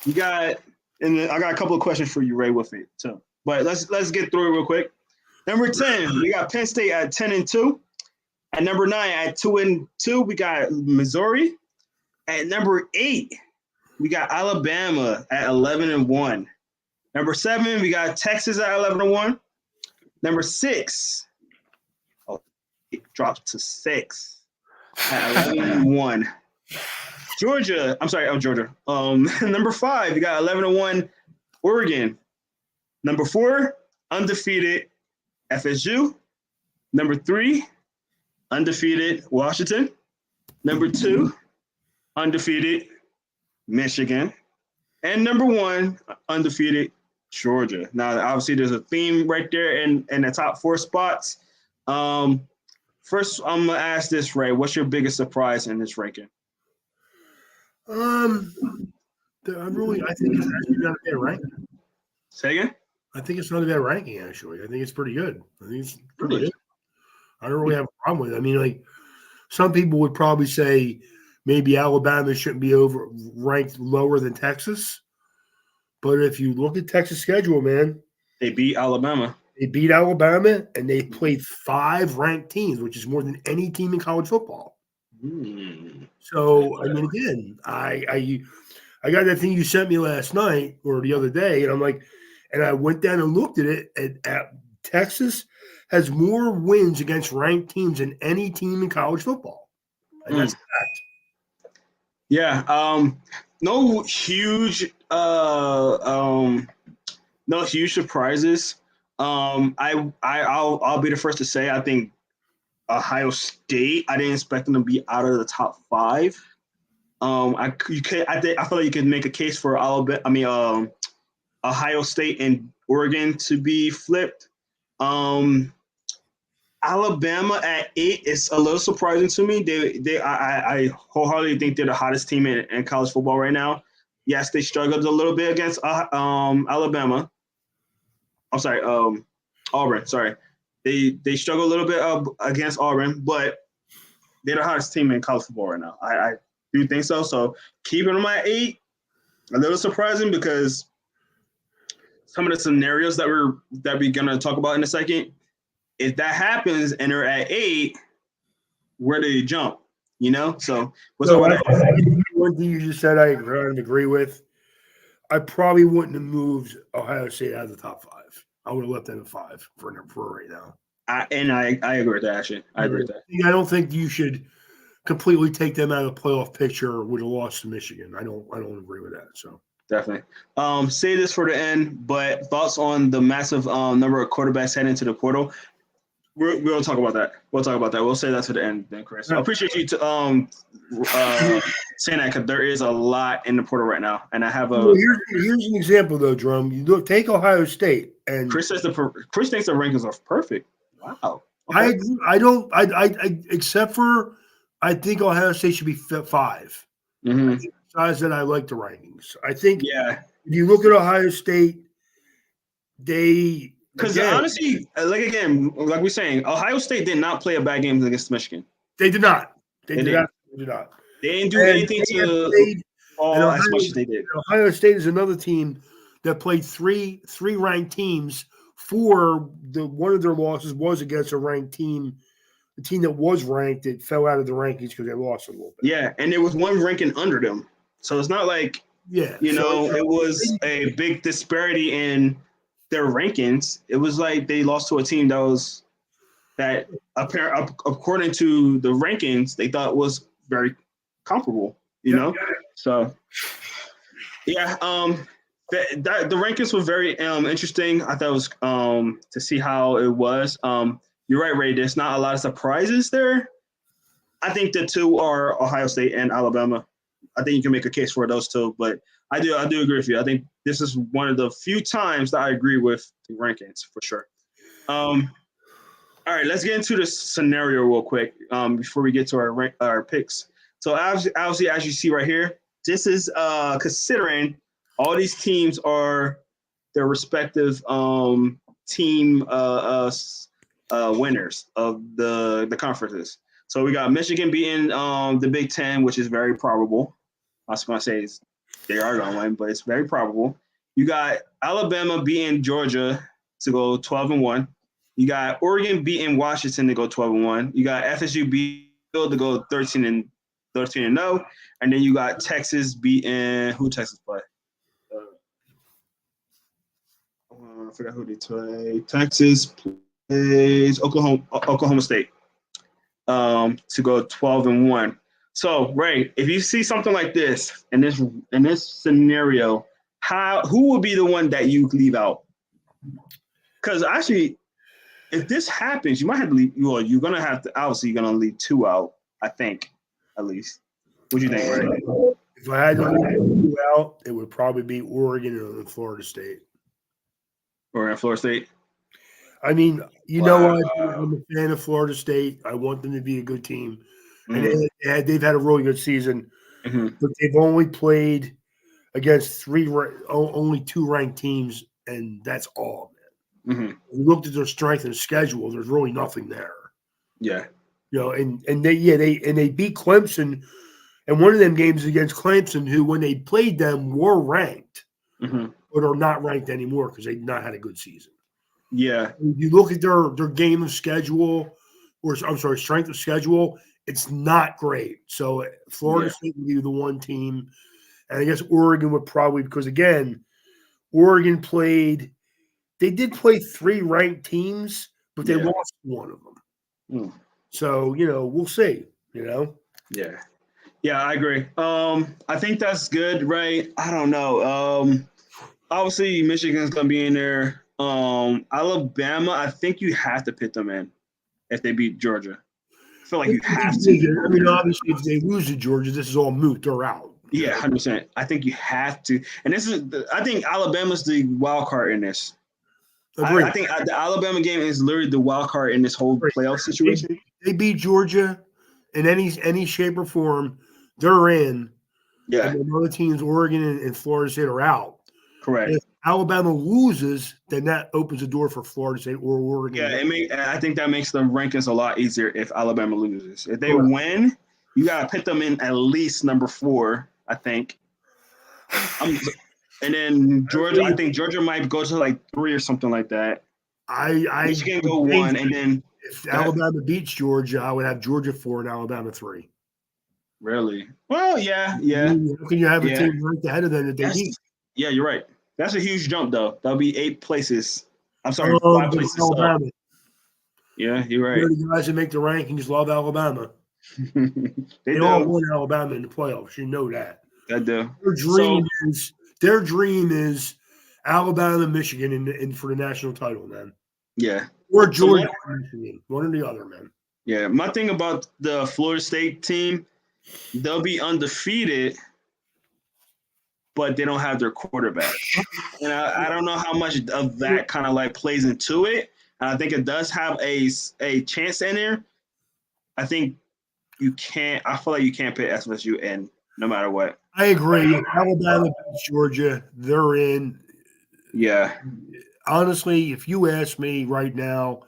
I got a couple of questions for you, Ray, with it too. But let's get through it real quick. Number 10, we got Penn State at 10-2. At number 9, at 2-2, we got Missouri. At number 8, we got Alabama at 11-1. Number 7, we got Texas at 11-1. Number 6, it dropped to 6 at 11-1. Georgia. Number 5, we got 11-1 Oregon. Number 4, undefeated FSU. Number 3, undefeated Washington. Number 2, undefeated Michigan. And number 1, undefeated Georgia. Now, obviously, there's a theme right there in the top 4 spots. First, I'm going to ask this, Ray. What's your biggest surprise in this ranking? I think it's actually not a bad ranking. Say again? I think it's not a bad ranking, actually. I think it's pretty good. I think it's pretty good. I don't really have a problem with it. I mean, like, some people would probably say maybe Alabama shouldn't be ranked lower than Texas. But if you look at Texas' schedule, man. They beat Alabama. And they played 5 ranked teams, which is more than any team in college football. So, I mean, again, I got that thing you sent me last night or the other day, and I'm like, and I went down and looked at it. At Texas has more wins against ranked teams than any team in college football. And that's a fact. Yeah. No huge surprises. I'll be the first to say I think Ohio State. I didn't expect them to be out of the top 5. I feel like you could make a case for Alabama. Ohio State and Oregon to be flipped. Alabama at 8 is a little surprising to me. I wholeheartedly think they're the hottest team in college football right now. Yes, they struggled a little bit against Alabama. I'm sorry, Auburn. Sorry, they struggled a little bit against Auburn, but they're the hottest team in college football right now. I do think so. So keeping them at 8, a little surprising because some of the scenarios that we're gonna talk about in a second. If that happens and they're at 8, where do you jump? You know? So what's So up with that? one thing you just said, I agree with. I probably wouldn't have moved Ohio State out of the top 5. I would have left them at 5 for right now. I agree with that. Actually, I agree with that. I don't think you should completely take them out of the playoff picture with a loss to Michigan. I don't agree with that. So definitely. Say this for the end, but thoughts on the massive number of quarterbacks heading to the portal. We'll talk about that. We'll say that to the end then, Chris. I appreciate you saying that because there is a lot in the portal right now, and I have a. Well, here's an example though, Drum. You take Ohio State, and Chris thinks the rankings are perfect. Wow. Okay. I except for I think Ohio State should be 5. Mm-hmm. Besides that, I like the rankings. I think if you look at Ohio State, because honestly, like we're saying, Ohio State did not play a bad game against Michigan. They did not. They did not. They didn't do anything to fall as much as they did. Ohio State is another team that played three ranked teams. One of their losses was against a ranked team. The team that was ranked, it fell out of the rankings because they lost a little bit. Yeah, and there was one ranking under them. So it's not like, it was a big disparity in their rankings. It was like they lost to a team that according to the rankings, they thought was very comparable, you know? So, yeah, the rankings were very interesting. I thought it was to see how it was. You're right, Ray. There's not a lot of surprises there. I think the two are Ohio State and Alabama. I think you can make a case for those two, but I do agree with you. I think this is one of the few times that I agree with the rankings for sure. All right, let's get into this scenario real quick before we get to our picks. So obviously, as you see right here, this is considering all these teams are their respective team winners of the conferences. So we got Michigan beating the Big Ten, which is very probable. I was going to say they are going to win, but it's very probable. You got Alabama beating Georgia to go 12-1. You got Oregon beating Washington to go 12-1. You got FSU beating to go 13-0, and then you got Texas beating who Texas play. I forgot who they play. Texas plays Oklahoma State to go 12-1. So, Ray, if you see something like this in this scenario, who would be the one that you leave out? Because actually, if this happens, you might have to leave. Well, you're gonna have to. Obviously, you're gonna leave 2 out. I think, at least. What do you think, Ray? If I had to leave 2 out, it would probably be Oregon and Florida State. Or Florida State. I mean, know what? I'm a fan of Florida State. I want them to be a good team. Mm-hmm. And they've had a really good season, mm-hmm. but they've only played against only 2 ranked teams, and that's all, man. Mm-hmm. We looked at their strength and schedule. There's really nothing there. Yeah. And they beat Clemson, and one of them games against Clemson, who when they played them were ranked, mm-hmm. but are not ranked anymore because they've not had a good season. Yeah. If you look at their game of schedule, strength of schedule, it's not great. So Florida State would be the one team. And I guess Oregon would probably, because again, Oregon they did play 3 ranked teams, but they lost one of them. Mm. So, we'll see, Yeah. Yeah, I agree. I think that's good, right? I don't know. Obviously, Michigan's going to be in there. Alabama, I think you have to pit them in if they beat Georgia. feel like you have to. I mean, obviously, if they lose to Georgia, this is all moot. They're out. Yeah, 100%. I think you have to. And I think Alabama's the wild card in this. I think the Alabama game is literally the wild card in this whole playoff situation. They beat Georgia in any shape or form. They're in. Yeah. And the other teams, Oregon and Florida State, are out. Correct. If Alabama loses, then that opens the door for Florida State or Oregon. Yeah, I think that makes the rankings a lot easier if Alabama loses. If they win, you got to put them in at least number 4, I think. And then Georgia, I think Georgia might go to like 3 or something like that. Michigan go 1, and then if Alabama beats Georgia, I would have Georgia 4 and Alabama 3. Really? Well, yeah. How can you have a team ranked ahead of them that they beat? Yeah, you're right. That's a huge jump, though. That'll be 8 places. I'm sorry, 5 places. Alabama. Yeah, you're right. The guys that make the rankings love Alabama. they all want Alabama in the playoffs. You know that. I do. Their dream is Alabama, Michigan, in for the national title, man. Yeah. Or Georgia, Michigan, one or the other, man. Yeah. My thing about the Florida State team, they'll be undefeated, but they don't have their quarterback. And I don't know how much of that kind of like plays into it. And I think it does have a chance in there. I think I feel like you can't put FSU in no matter what. I agree. Alabama beats Georgia. They're in. Yeah. Honestly, if you ask me right now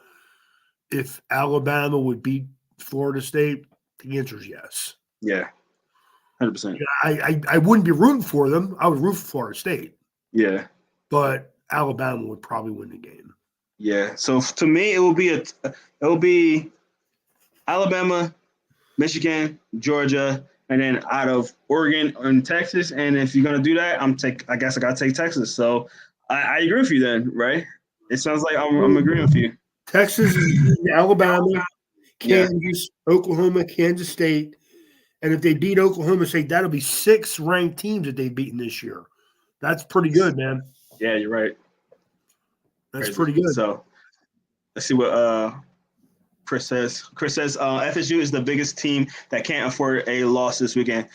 if Alabama would beat Florida State, the answer is yes. Yeah. 100%. I wouldn't be rooting for them. I would root for Florida State. Yeah. But Alabama would probably win the game. Yeah. So to me, it will be Alabama, Michigan, Georgia, and then out of Oregon and Texas. And if you're gonna do that, I guess I gotta take Texas. So I agree with you then, right? It sounds like I'm agreeing with you. Texas is Alabama, Kansas, Oklahoma, Kansas State. And if they beat Oklahoma State, that'll be 6 ranked teams that they've beaten this year. That's pretty good, man. Yeah, you're right. That's pretty good. So let's see what Chris says. Chris says FSU is the biggest team that can't afford a loss this weekend.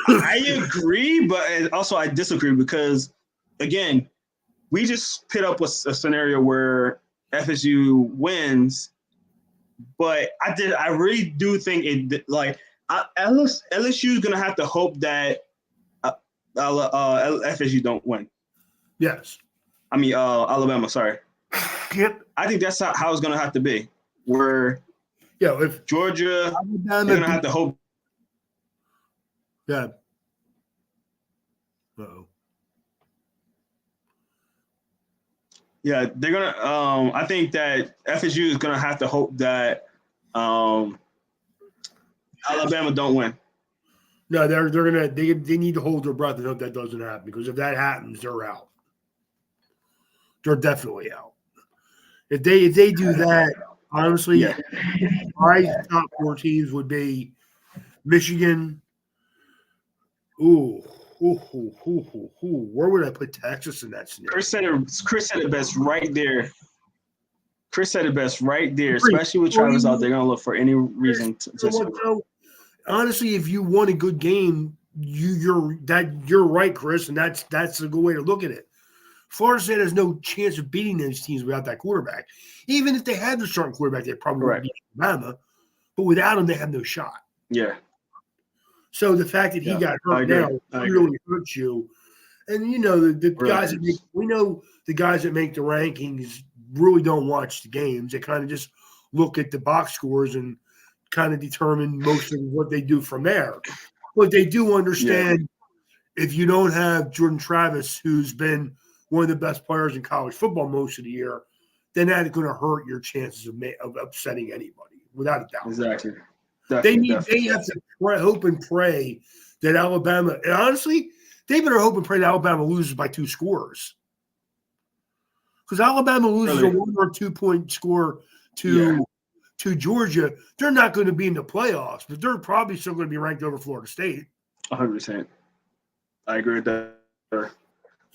I agree, but also I disagree because, again, we just put up a scenario where FSU wins, but I really do think LSU is going to have to hope that FSU don't win. Yes. I mean, Alabama, sorry. Yep. I think that's how it's going to have to be. Where if Georgia, they're going to have to hope. Yeah. Uh-oh. Yeah, they're going to I think that FSU is going to have to hope that Alabama don't win. No, they need to hold their breath and hope that doesn't happen, because if that happens, they're out. They're definitely out. If they do that, honestly, my top 4 teams would be Michigan. Where would I put Texas in that scenario? Chris said it best right there. Especially with Travis out there, going to look for any reason to honestly, if you won a good game, you're right, Chris, and that's a good way to look at it. Florida State has no chance of beating those teams without that quarterback. Even if they had the starting quarterback, they probably would beat Alabama. But without him, they have no shot. Yeah. So the fact that he got hurt now really hurts you. And the guys the guys that make the rankings really don't watch the games. They kind of just look at the box scores and kind of determine most of what they do from there. But they do understand if you don't have Jordan Travis, who's been one of the best players in college football most of the year, then that's going to hurt your chances of upsetting anybody, without a doubt. Exactly. They have to hope and pray that Alabama, and honestly, they better hope and pray that Alabama loses by 2 scores. Because Alabama loses a 1 or 2 point score to Georgia, they're not going to be in the playoffs, but they're probably still going to be ranked over Florida State. 100%. I agree with that.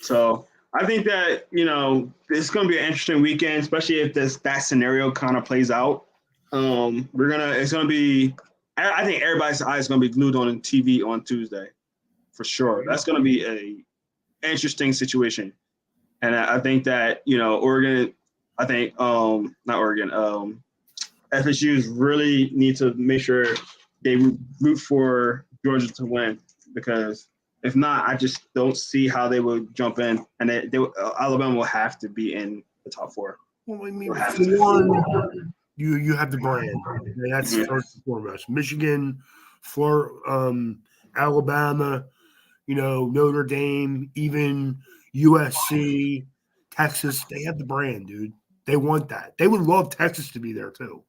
So I think that, it's going to be an interesting weekend, especially if that scenario kind of plays out. It's gonna be. I think everybody's eye is gonna be glued on TV on Tuesday, for sure. That's gonna be a interesting situation, and I think that Oregon. I think not Oregon. FSU's really need to make sure they root for Georgia to win, because if not, I just don't see how they would jump in, and Alabama will have to be in the top four. Well, I mean, one, you have the brand. Okay, that's first and foremost. Michigan, Florida, Alabama, Notre Dame, even USC, Texas. They have the brand, dude. They want that. They would love Texas to be there too.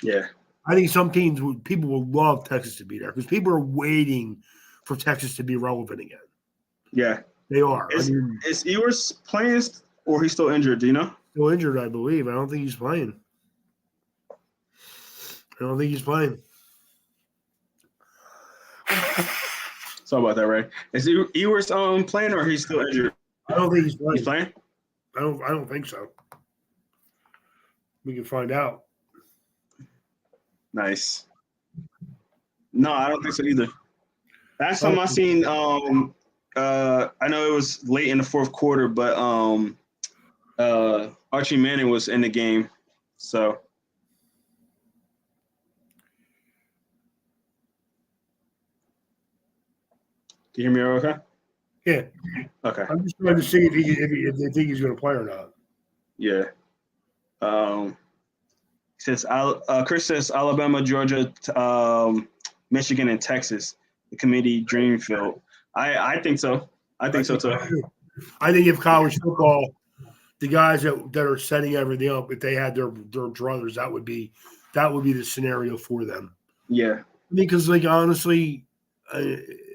Yeah. I think some people will love Texas to be there because people are waiting for Texas to be relevant again. Yeah. They are. Is Ewers playing, or he's still injured? Do you know? Still injured, I believe. I don't think he's playing. Sorry about that, Ray. Is Ewers playing, or he's still injured? I don't think he's playing. He's playing? I don't think so. We can find out. Nice. No, I don't think so either. Last time I seen, I know it was late in the fourth quarter, but Archie Manning was in the game. So. Can you hear me okay? Yeah. Okay. I'm just trying to see if they think he's going to play or not. Yeah. Chris says Alabama, Georgia, Michigan, and Texas. The committee dream field. I think so. I think so too. I think if college football, the guys that are setting everything up, if they had their druthers, that would be the scenario for them. Yeah. Because honestly,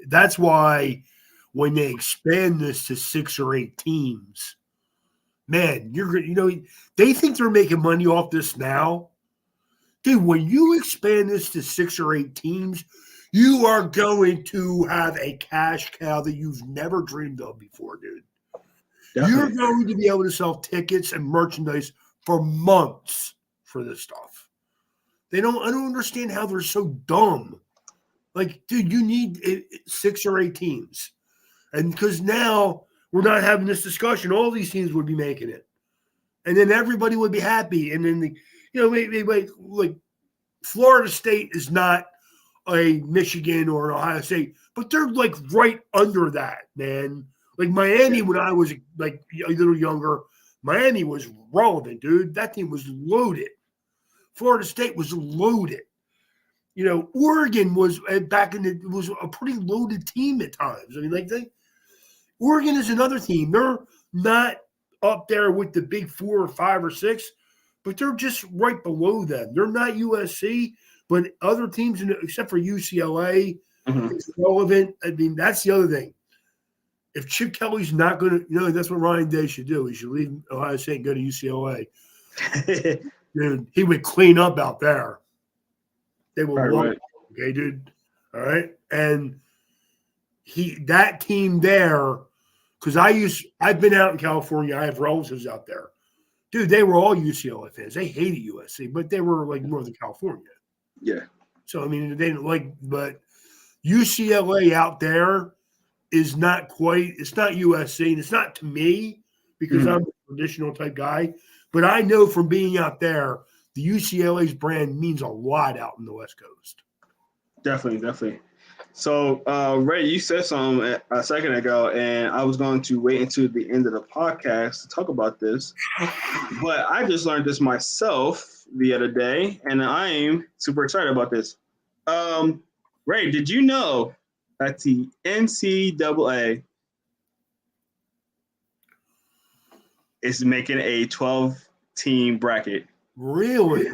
that's why when they expand this to 6 or 8 teams, man, they think they're making money off this now. Dude, when you expand this to 6 or 8 teams, you are going to have a cash cow that you've never dreamed of before, dude. Definitely. You're going to be able to sell tickets and merchandise for months for this stuff. I don't understand how they're so dumb. Dude, you need 6 or 8 teams. And because now we're not having this discussion, all these teams would be making it. And then everybody would be happy. And then, maybe Florida State is not a Michigan or an Ohio State, but they're right under that, man. Miami, when I was a little younger, Miami was relevant, dude. That team was loaded. Florida State was loaded. Oregon was was a pretty loaded team at times. I mean, Oregon is another team. They're not up there with the big 4 or 5 or 6, but they're just right below them. They're not USC, but other teams, except for UCLA, is relevant. I mean, that's the other thing. If Chip Kelly's not going to, that's what Ryan Day should do. He should leave Ohio State and go to UCLA. Dude, he would clean up out there. They will love it. Okay, dude. All right. And that team there, because I've been out in California, I have relatives out there. Dude, they were all UCLA fans. They hated USC, but they were Northern California. Yeah. So I mean, they didn't but UCLA out there is not quite, it's not USC, and it's not to me because I'm a traditional type guy. But I know from being out there, the UCLA's brand means a lot out in the West Coast. Definitely. So, Ray, you said something a second ago, and I was going to wait until the end of the podcast to talk about this. But I just learned this myself the other day, and I'm super excited about this. Ray, did you know that the NCAA is making a 12-team bracket? Really?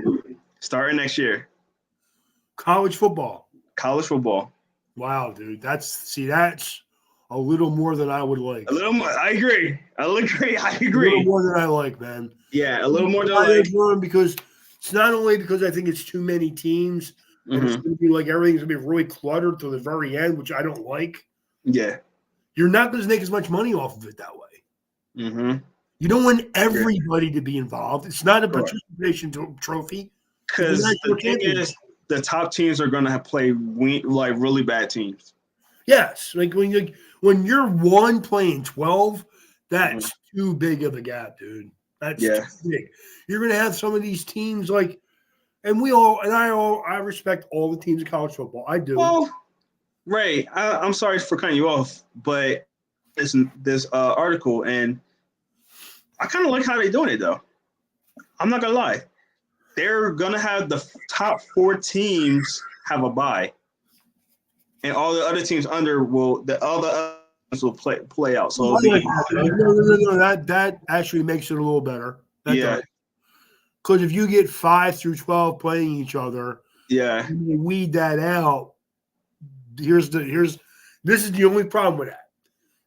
Starting next year. College football. Wow, dude. That's a little more than I would like. A little more. I agree. A little more than I like, man. Yeah, a little more than I like. Because it's not only because I think it's too many teams, and it's going to be everything's going to be really cluttered to the very end, which I don't like. Yeah. You're not going to make as much money off of it that way. Mm-hmm. You don't want everybody to be involved. It's not a participation trophy. Because the thing is, the top teams are going to play like really bad teams. Yes, like when you're 1 playing 12, that's too big of a gap, dude. That's too big. You're going to have some of these teams like, and I respect all the teams in college football. I do. Well, Ray, I'm sorry for cutting you off, but this article, and I kind of like how they're doing it, though. I'm not gonna lie, they're gonna have the top 4 teams have a bye, and all the other teams under will play out. So that actually makes it a little better. Because if you get 5 through 12 playing each other, and you weed that out. This is the only problem with that.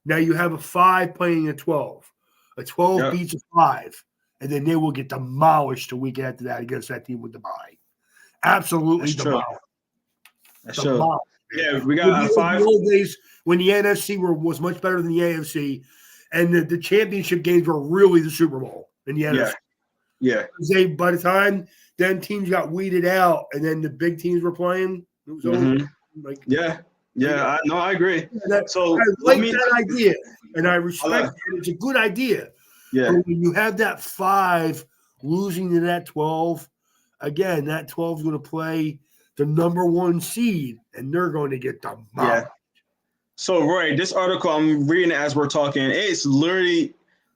Now you have a 5 playing a 12. A 12 beats a 5, and then they will get demolished the week after that against that team with the bye. Absolutely demolished. That's true. Yeah, we got 5. The old days when the NFC was much better than the AFC, and the championship games were really the Super Bowl in the NFC. Yeah. By the time then teams got weeded out, and then the big teams were playing, it was over. I agree. So I like that idea, and I respect it. It's a good idea. Yeah. But when you have that 5 losing to that 12, again, that 12 is going to play the number 1 seed, and they're going to get demolished. Yeah. So, Roy, this article, I'm reading it as we're talking. It's literally,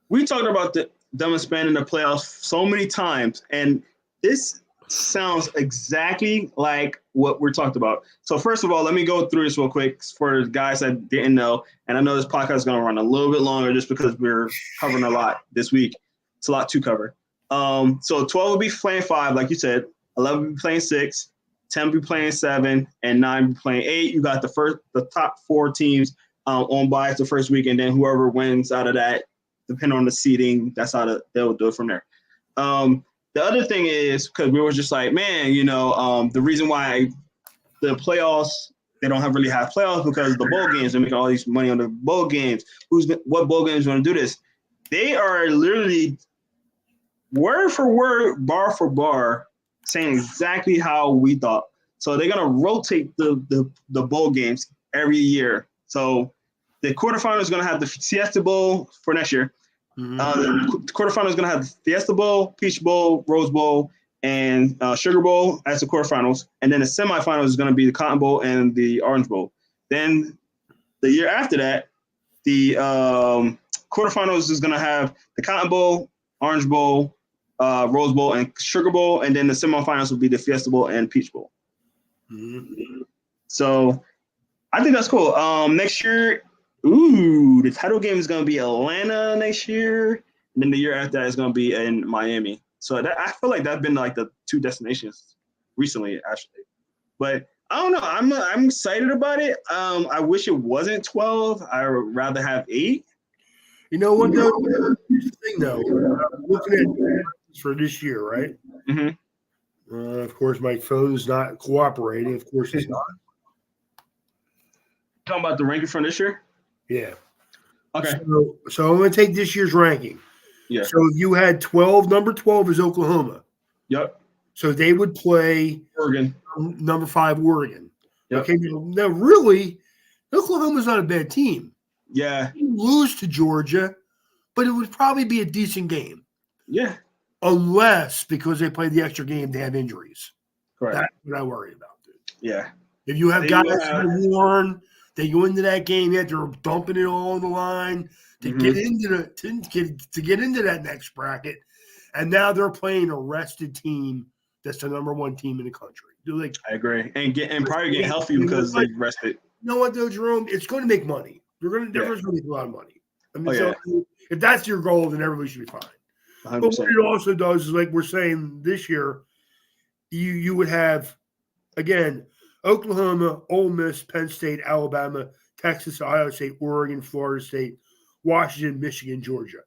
we talked about them expanding the playoffs so many times, and this sounds exactly like what we're talking about. So first of all, let me go through this real quick for the guys that didn't know. And I know this podcast is going to run a little bit longer just because we're covering a lot this week. It's a lot to cover. So 12 will be playing 5, like you said. 11 will be playing 6. 10 will be playing 7. And 9 will be playing 8. You got the top 4 teams on bye the first week. And then whoever wins out of that, depending on the seeding, that's how they'll do it from there. The other thing is because we were just like, man, the reason why the playoffs, they don't really have playoffs because of the bowl games. They're making all these money on the bowl games. What bowl games are going to do this? They are literally word for word, bar for bar, saying exactly how we thought. So they're going to rotate the bowl games every year. So the quarterfinal is going to have the Fiesta Bowl for next year. The quarterfinal is going to have the Fiesta Bowl, Peach Bowl, Rose Bowl, and Sugar Bowl as the quarterfinals. And then the semifinals is going to be the Cotton Bowl and the Orange Bowl. Then the year after that, the quarterfinals is going to have the Cotton Bowl, Orange Bowl, Rose Bowl, and Sugar Bowl. And then the semifinals will be the Fiesta Bowl and Peach Bowl. So I think that's cool. Next year, the title game is going to be Atlanta next year. And then the year after that is going to be in Miami. So I feel like that's been like the 2 destinations recently, actually. But I don't know. I'm excited about it. I wish it wasn't 12. I would rather have 8. You know what, though? Here's the thing, though. Looking at for this year, right? Mm-hmm. Of course, my phone's not cooperating. Of course, it's not. Talking about the ranking from this year? Yeah. Okay. So I'm going to take this year's ranking. Yeah. So you had 12. Number 12 is Oklahoma. Yep. So they would play Oregon. Number 5, Oregon. Yep. Okay. Now, really, Oklahoma's not a bad team. Yeah. You lose to Georgia, but it would probably be a decent game. Yeah. Unless because they play the extra game, they have injuries. Correct. That's what I worry about, dude. Yeah. If you have guys worn, they go into that game, they're dumping it all on the line to get into to get into that next bracket, and now they're playing a rested team that's the number 1 team in the country. I agree, and probably get healthy because they rested. You know what, though, Jerome? It's going to make money. Everyone's going to make a lot of money. I mean, if that's your goal, then everybody should be fine. 100%. But what it also does is, like we're saying this year, you would have again. Oklahoma, Ole Miss, Penn State, Alabama, Texas, Ohio State, Oregon, Florida State, Washington, Michigan, Georgia.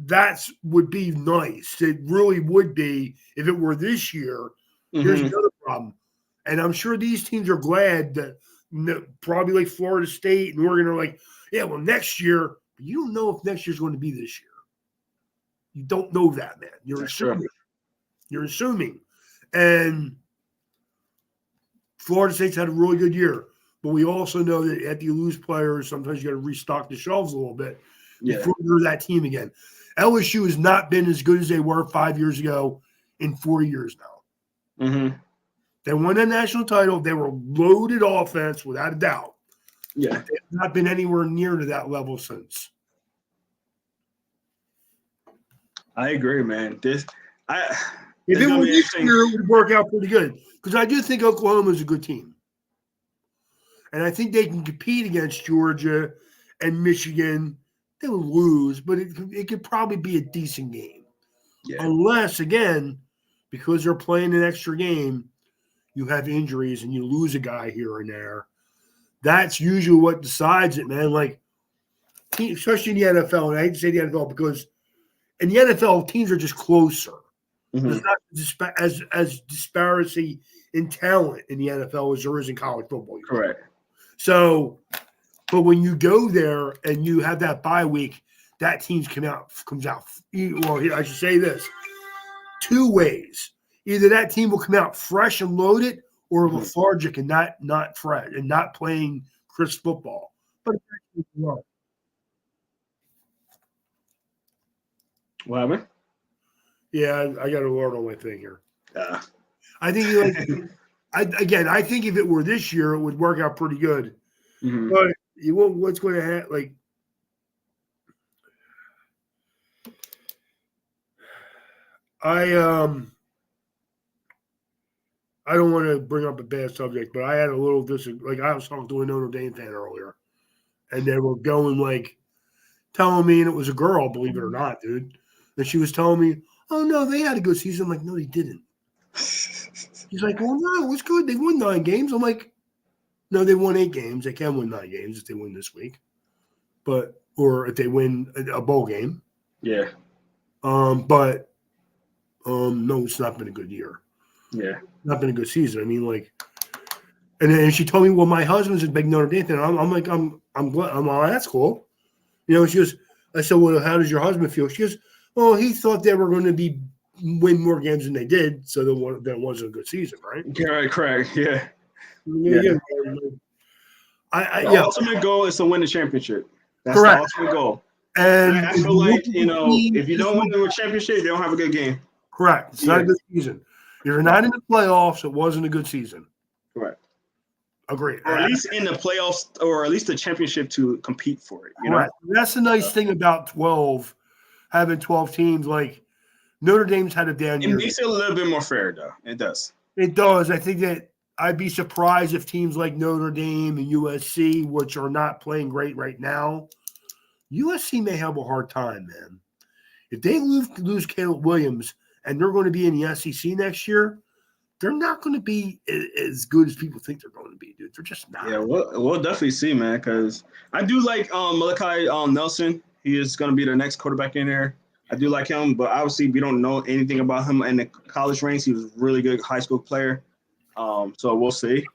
That would be nice. It really would be if it were this year. Here's another problem. And I'm sure these teams are glad that probably like Florida State and Oregon are like, yeah, well, next year, you don't know if next year's going to be this year. You don't know that, man. You're assuming. And Florida State's had a really good year. But we also know that after you lose players, sometimes you got to restock the shelves a little bit before you're that team again. LSU has not been as good as they were 5 years ago in 4 years now. Mm-hmm. They won that national title. They were loaded offense, without a doubt. Yeah. They have not been anywhere near to that level since. I agree, man. If it were this year, it would work out pretty good. Because I do think Oklahoma is a good team. And I think they can compete against Georgia and Michigan. They will lose, but it could probably be a decent game. Yeah. Unless, again, because they're playing an extra game, you have injuries and you lose a guy here and there. That's usually what decides it, man. Like, especially in the NFL, and I hate to say the NFL because in the NFL, teams are just closer. Mm-hmm. There's not as disparity in talent in the NFL as there is in college football. Correct. So, but when you go there and you have that bye week, that team comes out. Well, I should say this: two ways. Either that team will come out fresh and loaded, or lethargic and not fresh and not playing crisp football. But what happened? Yeah, I got to learn on my thing here. I think I think if it were this year, it would work out pretty good. Mm-hmm. But what's going to happen? Like, I don't want to bring up a bad subject, but I had a little I was talking to a Notre Dame fan earlier, and they were going telling me, and it was a girl, believe it or not, dude. And she was telling me, "Oh no, they had a good season." I'm like, "No, they didn't." He's like, "Well, no, it was good. They won 9 games." I'm like, "No, they won 8 games. They can win 9 games if they win this week, or if they win a bowl game." Yeah. No, it's not been a good year. Yeah. Not been a good season. I mean, and then she told me, "Well, my husband's a big Notre Dame fan." I'm like, "I'm glad. That's cool." She goes, I said, "Well, how does your husband feel?" She goes, "Well, he thought they were going to win more games than they did, so that wasn't a good season, right?" Correct. Yeah. The ultimate goal is to win the championship. That's correct. The ultimate goal. And I feel like, if you don't win the championship, they don't have a good game. Correct. It's not a good season. If you're not in the playoffs, it wasn't a good season. Correct. Agreed. Or at least in the playoffs, or at least the championship to compete for it. Right. That's the nice thing about having 12 teams. Like Notre Dame's had a down year. It makes it a little bit more fair, though. It does. It does. I think that I'd be surprised if teams like Notre Dame and USC, which are not playing great right now, USC may have a hard time, man. If they lose Caleb Williams and they're going to be in the SEC next year, they're not going to be as good as people think they're going to be, dude. They're just not. Yeah, we'll definitely see, man, because I do like Malachi Nelson. He is going to be the next quarterback in there. I do like him, but obviously we don't know anything about him in the college ranks. He was a really good high school player. So we'll see.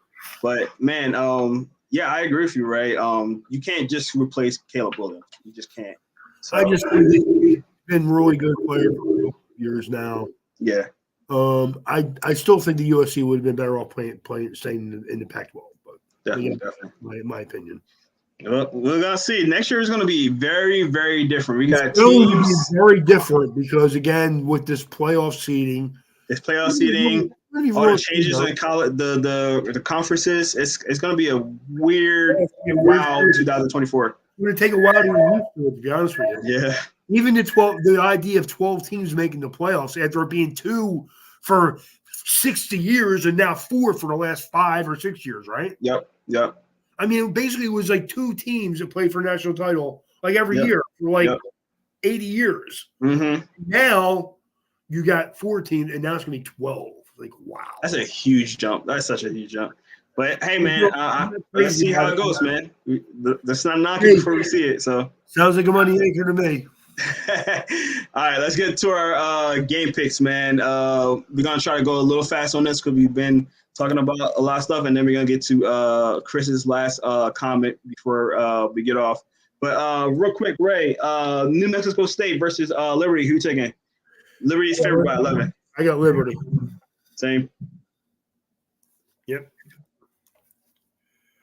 But, man, I agree with you, Ray. You can't just replace Caleb Williams. You just can't. So, I just think he's been really good player for years now. Yeah. I still think the USC would have been better off staying in the Pac-12. But definitely. My opinion. Well, we're gonna see. Next year is gonna be very, very different. We got teams very different because again, with this playoff seeding, all the changes in college, the conferences, it's gonna be a weird, wild 2024. We're gonna take a while to get used to it, to be honest with you. Yeah. Even the idea of 12 teams making the playoffs after it being 2 for 60 years and now 4 for the last 5 or 6 years, right? Yep. I mean, basically, it was like 2 teams that played for a national title every year for 80 years. Mm-hmm. Now you got 4 teams, and now it's going to be 12. Wow. That's a huge jump. That's such a huge jump. But, hey, man, let's see how it goes, man. Let's not knock it before we see it. So sounds like a money maker to me. All right, let's get to our game picks, man. We're going to try to go a little fast on this because we've been talking about a lot of stuff, and then we're going to get to Chris's last comment before we get off. But real quick, Ray, New Mexico State versus Liberty. Who you taking? Liberty's favored by 11. I got Liberty. Same. Yep.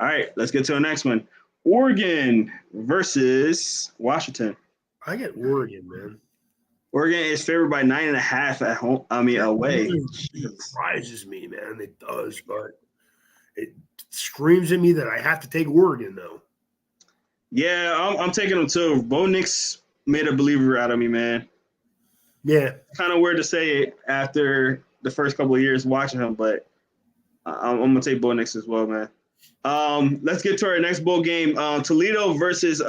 All right, let's get to the next one. Oregon versus Washington. I get Oregon, man. Oregon is favored by 9.5 at home. Away. It surprises me, man. It does, but it screams at me that I have to take Oregon, though. Yeah, I'm taking them too. Bo Nix made a believer out of me, man. Yeah. Kind of weird to say it after the first couple of years watching him, but I'm gonna take Bo Nix as well, man. Let's get to our next bowl game. Toledo versus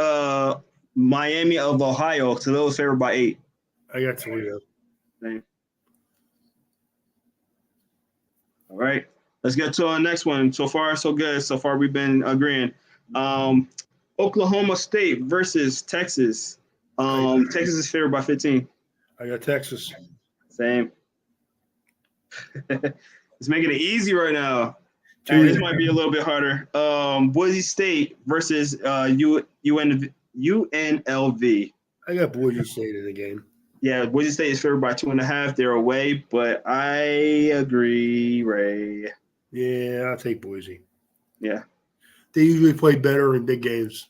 Miami of Ohio. Toledo is favored by 8. I got Toledo. Same. All right. Let's get to our next one. So far, so good. So far, we've been agreeing. Oklahoma State versus Texas. Texas is favored by 15. I got Texas. Same. It's making it easy right now. This might be a little bit harder. Boise State versus UNLV. I got Boise State in the game. Yeah, Boise State is favored by 2.5. They're away, but I agree, Ray. Yeah, I'll take Boise. Yeah. They usually play better in big games.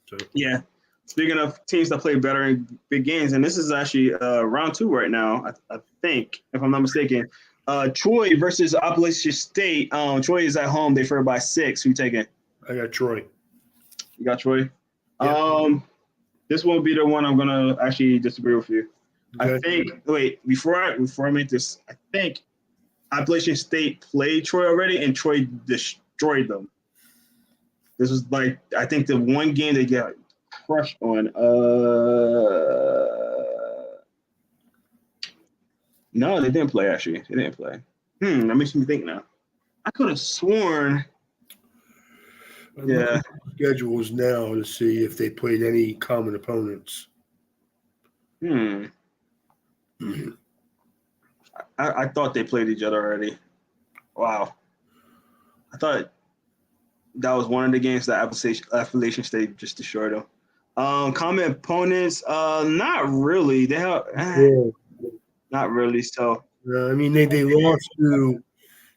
So yeah. Speaking of teams that play better in big games, and this is actually round 2 right now, I think, if I'm not mistaken. Troy versus Appalachian State. Troy is at home. They favored by 6. Who you taking? I got Troy. You got Troy? Yeah. This won't be the one I'm gonna actually disagree with you. Okay. I think. Wait, before I make this, I think Appalachian State played Troy already, and Troy destroyed them. This was like, I think, the one game they got crushed on. No, they didn't play. Actually, they didn't play. That makes me think now. I could have sworn. Yeah. Schedules now to see if they played any common opponents. I thought they played each other already. Wow. I thought that was one of the games that Appalachian State just destroyed them. Common opponents, not really. They have not really. So I mean, they lost to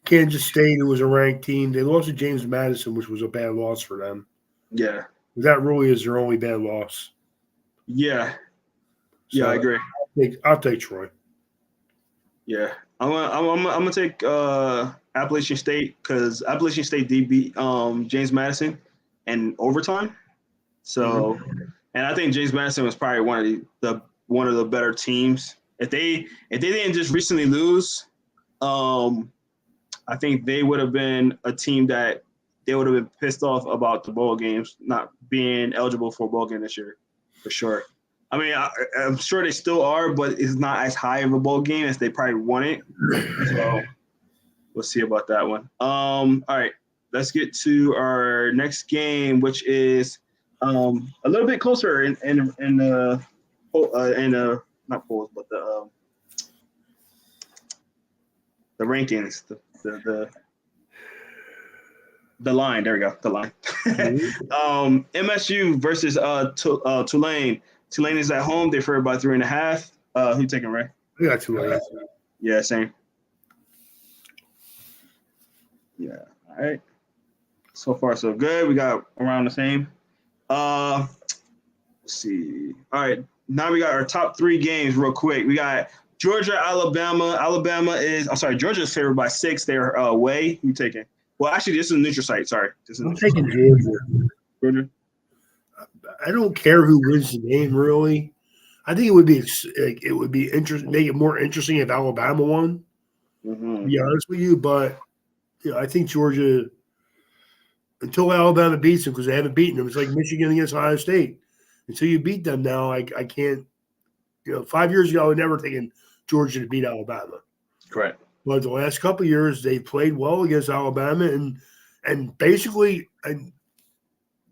Kansas State, who was a ranked team. They lost to James Madison, which was a bad loss for them. Yeah. That really is their only bad loss. Yeah. So I agree. I'll take Troy. Yeah. I'm gonna take Appalachian State, because Appalachian State did beat James Madison in overtime. So, and I think James Madison was probably one of the better teams. If they didn't just recently lose, I think they would have been a team that they would have been pissed off about the bowl games not being eligible for a bowl game this year, for sure. I mean, I'm sure they still are, but it's not as high of a bowl game as they probably want it. So we'll see about that one. All right, let's get to our next game, which is a little bit closer in the not polls, but the rankings, the line. There we go, the line. MSU versus Tulane. Tulane is at home. They're favored by 3.5. Who you taking, Ray? We got Tulane. Yeah, same. Yeah. All right. So far, so good. We got around the same. Let's see. All right. Now we got our top 3 games real quick. We got Georgia, Alabama. Georgia is favored by 6. They're away. Who you taking? Well, actually, this is a neutral site. Sorry. I'm taking Georgia. Georgia? I don't care who wins the game, really. I think it would be interesting, make it more interesting if Alabama won. To be honest with you, but I think Georgia, until Alabama beats them, because they haven't beaten them, it's like Michigan against Ohio State. Until you beat them now, I can't. 5 years ago, I would never taken Georgia to beat Alabama. Correct. But the last couple of years, they played well against Alabama, and basically,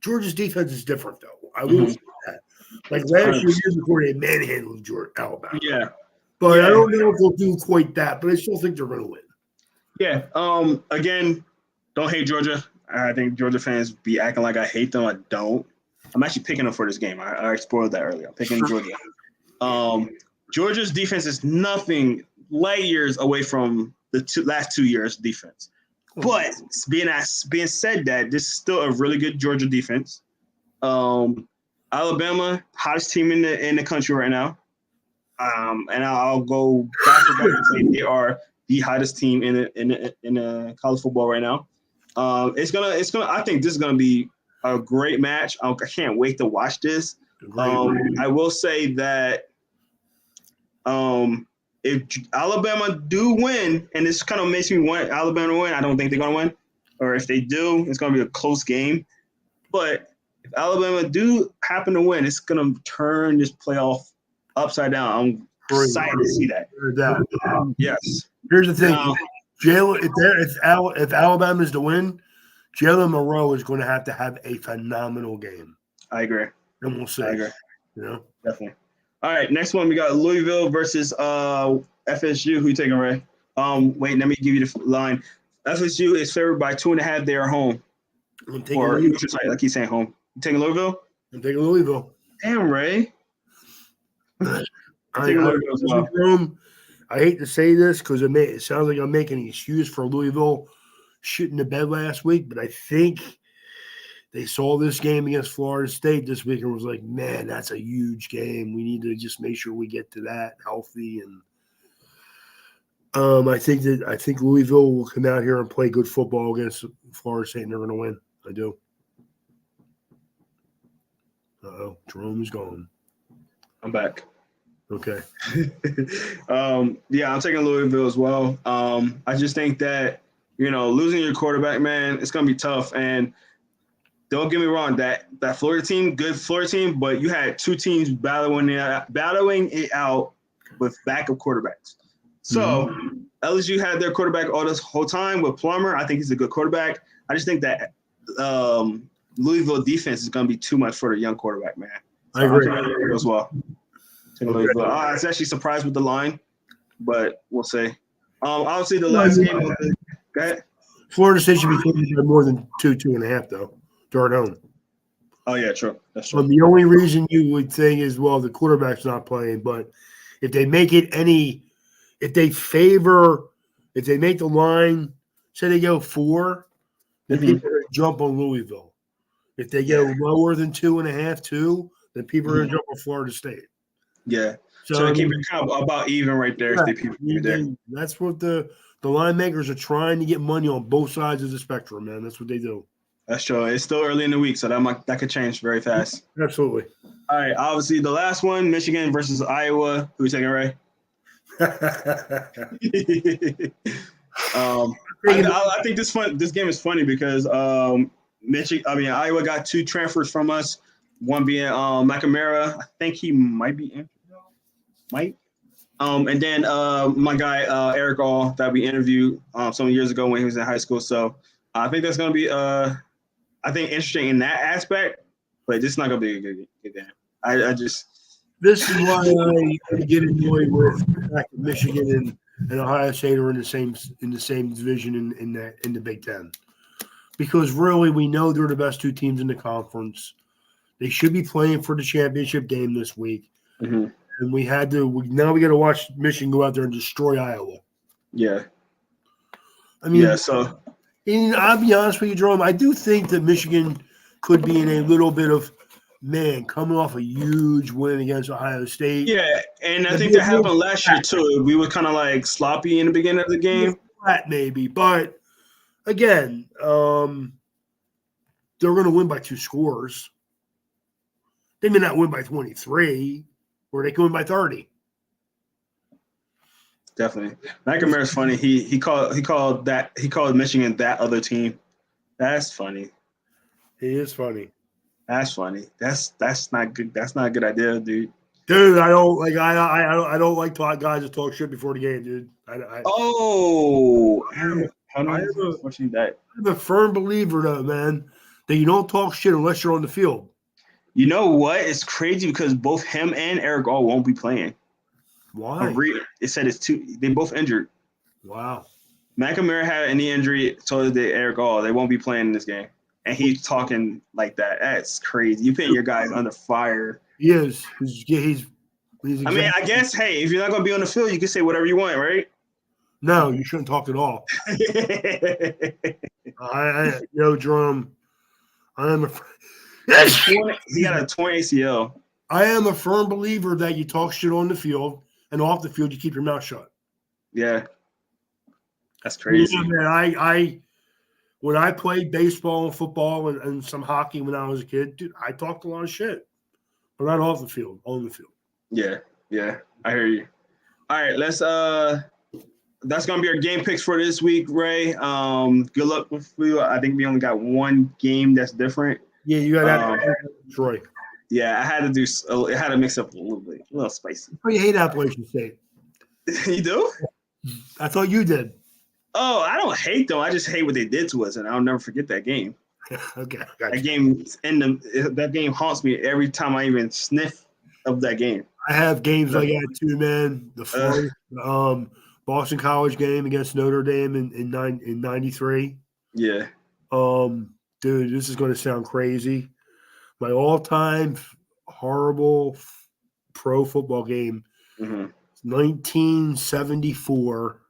Georgia's defense is different, though. I will say that. Like last year before, they manhandled Alabama. Yeah. But I don't know if they'll do quite that, but I still think they're going to win. Yeah. Again, don't hate Georgia. I think Georgia fans be acting like I hate them. I don't. I'm actually picking them for this game. I spoiled that earlier. I'm picking Georgia. Georgia's defense is nothing light years away from the last 2 years defense. But being said that, this is still a really good Georgia defense. Alabama, hottest team in the country right now. And I'll go back to back and say they are the hottest team in college football right now. It's gonna. I think this is gonna be a great match. I can't wait to watch this. I will say that if Alabama do win, and this kind of makes me want Alabama to win, I don't think they're gonna win. Or if they do, it's gonna be a close game. But if Alabama do happen to win, it's gonna turn this playoff upside down. I'm excited to see that. Yes. Here's the thing, Jalen. If Alabama is to win, Jalen Monroe is going to have a phenomenal game. I agree, and we'll see. I agree. Definitely. All right, next one we got Louisville versus FSU. Who you taking, Ray? Wait, let me give you the line. FSU is favored by 2.5. They are home. I'm taking Louisville. Sorry, I keep saying home. You taking Louisville? I'm taking Louisville. Damn, Ray. I hate to say this because it sounds like I'm making an excuse for Louisville shitting the bed last week, but I think they saw this game against Florida State this week and was like, man, that's a huge game. We need to just make sure we get to that healthy. And I think Louisville will come out here and play good football against Florida State and they're going to win. I do. Jerome is gone. I'm back. Okay. Yeah, I'm taking Louisville as well. I just think that, losing your quarterback, man, it's going to be tough. And don't get me wrong, that Florida team, good Florida team, but you had two teams battling it out with backup quarterbacks. So LSU had their quarterback all this whole time with Plummer. I think he's a good quarterback. I just think that Louisville defense is going to be too much for the young quarterback, man. So I agree. As well. I was actually surprised with the line, but we'll see. Obviously, the last game. Go ahead. Florida State should be favored by more than 2.5, though. They're at home. Oh yeah, true. That's true. The only reason you would think is, well, the quarterback's not playing, but if they make it if they make the line, say they go 4, then people are going to jump on Louisville. If they go lower than 2.5, 2, then people are going to jump on Florida State. Yeah. So they keep it kind of about even right there. Yeah, if they keep it there. That's what the line makers are trying to get money on both sides of the spectrum, man. That's what they do. That's true. It's still early in the week, so that could change very fast. Absolutely. All right. Obviously, the last one, Michigan versus Iowa. Who are you taking, Ray? I think this game is funny because Iowa got 2 transfers from us. One being McNamara. I think he might be injured. And then my guy Eric All that we interviewed some years ago when he was in high school. So I think that's going to be interesting in that aspect, but this is not going to be a good game. This is why I get annoyed with the fact that Michigan and Ohio State are in the same division in the Big Ten, because really we know they're the best 2 teams in the conference. They should be playing for the championship game this week. Mm-hmm. And we got to watch Michigan go out there and destroy Iowa. Yeah. I mean, I'll be honest with you, Jerome. I do think that Michigan could be in a little bit of, coming off a huge win against Ohio State. Yeah, and I think that happened last year too. We were kind of like sloppy in the beginning of the game. Flat maybe, but again, they're going to win by 2 scores. They may not win by 23, or they can win by 30. Definitely. McNamara's funny. He called Michigan that other team. That's funny. He is funny. That's funny. That's not good. That's not a good idea, dude. Dude, I don't like guys that talk shit before the game, dude. I'm a firm believer, though, man, that you don't talk shit unless you're on the field. You know what? It's crazy because both him and Eric All won't be playing. Why? It said it's 2. They both injured. Wow. McNamara had any injury, so did Eric All. They won't be playing in this game. And he's talking like that. That's crazy. You putting your guys under fire. He is. He's I mean, I guess, hey, if you're not going to be on the field, you can say whatever you want, right? No, you shouldn't talk at all. Jerome, I am a. He got a torn ACL. I am a firm believer that you talk shit on the field, and off the field you keep your mouth shut. Yeah, that's crazy. Yeah, man, when I played baseball and football and some hockey when I was a kid, dude, I talked a lot of shit, but not off the field, on the field. Yeah, I hear you. All right, let's that's gonna be our game picks for this week, Ray. Good luck with you. I think we only got one game that's different. Yeah, you got that, Troy. Yeah, I had to mix up a little spicy. Oh, you hate Appalachian State. You do? I thought you did. Oh, I don't hate them. I just hate what they did to us, and I'll never forget that game. Okay, gotcha. That game haunts me every time I even sniff of that game. I have games like that too, man. The Boston College game against Notre Dame in 93. Yeah. Dude, this is going to sound crazy. My all-time horrible pro football game, 1974.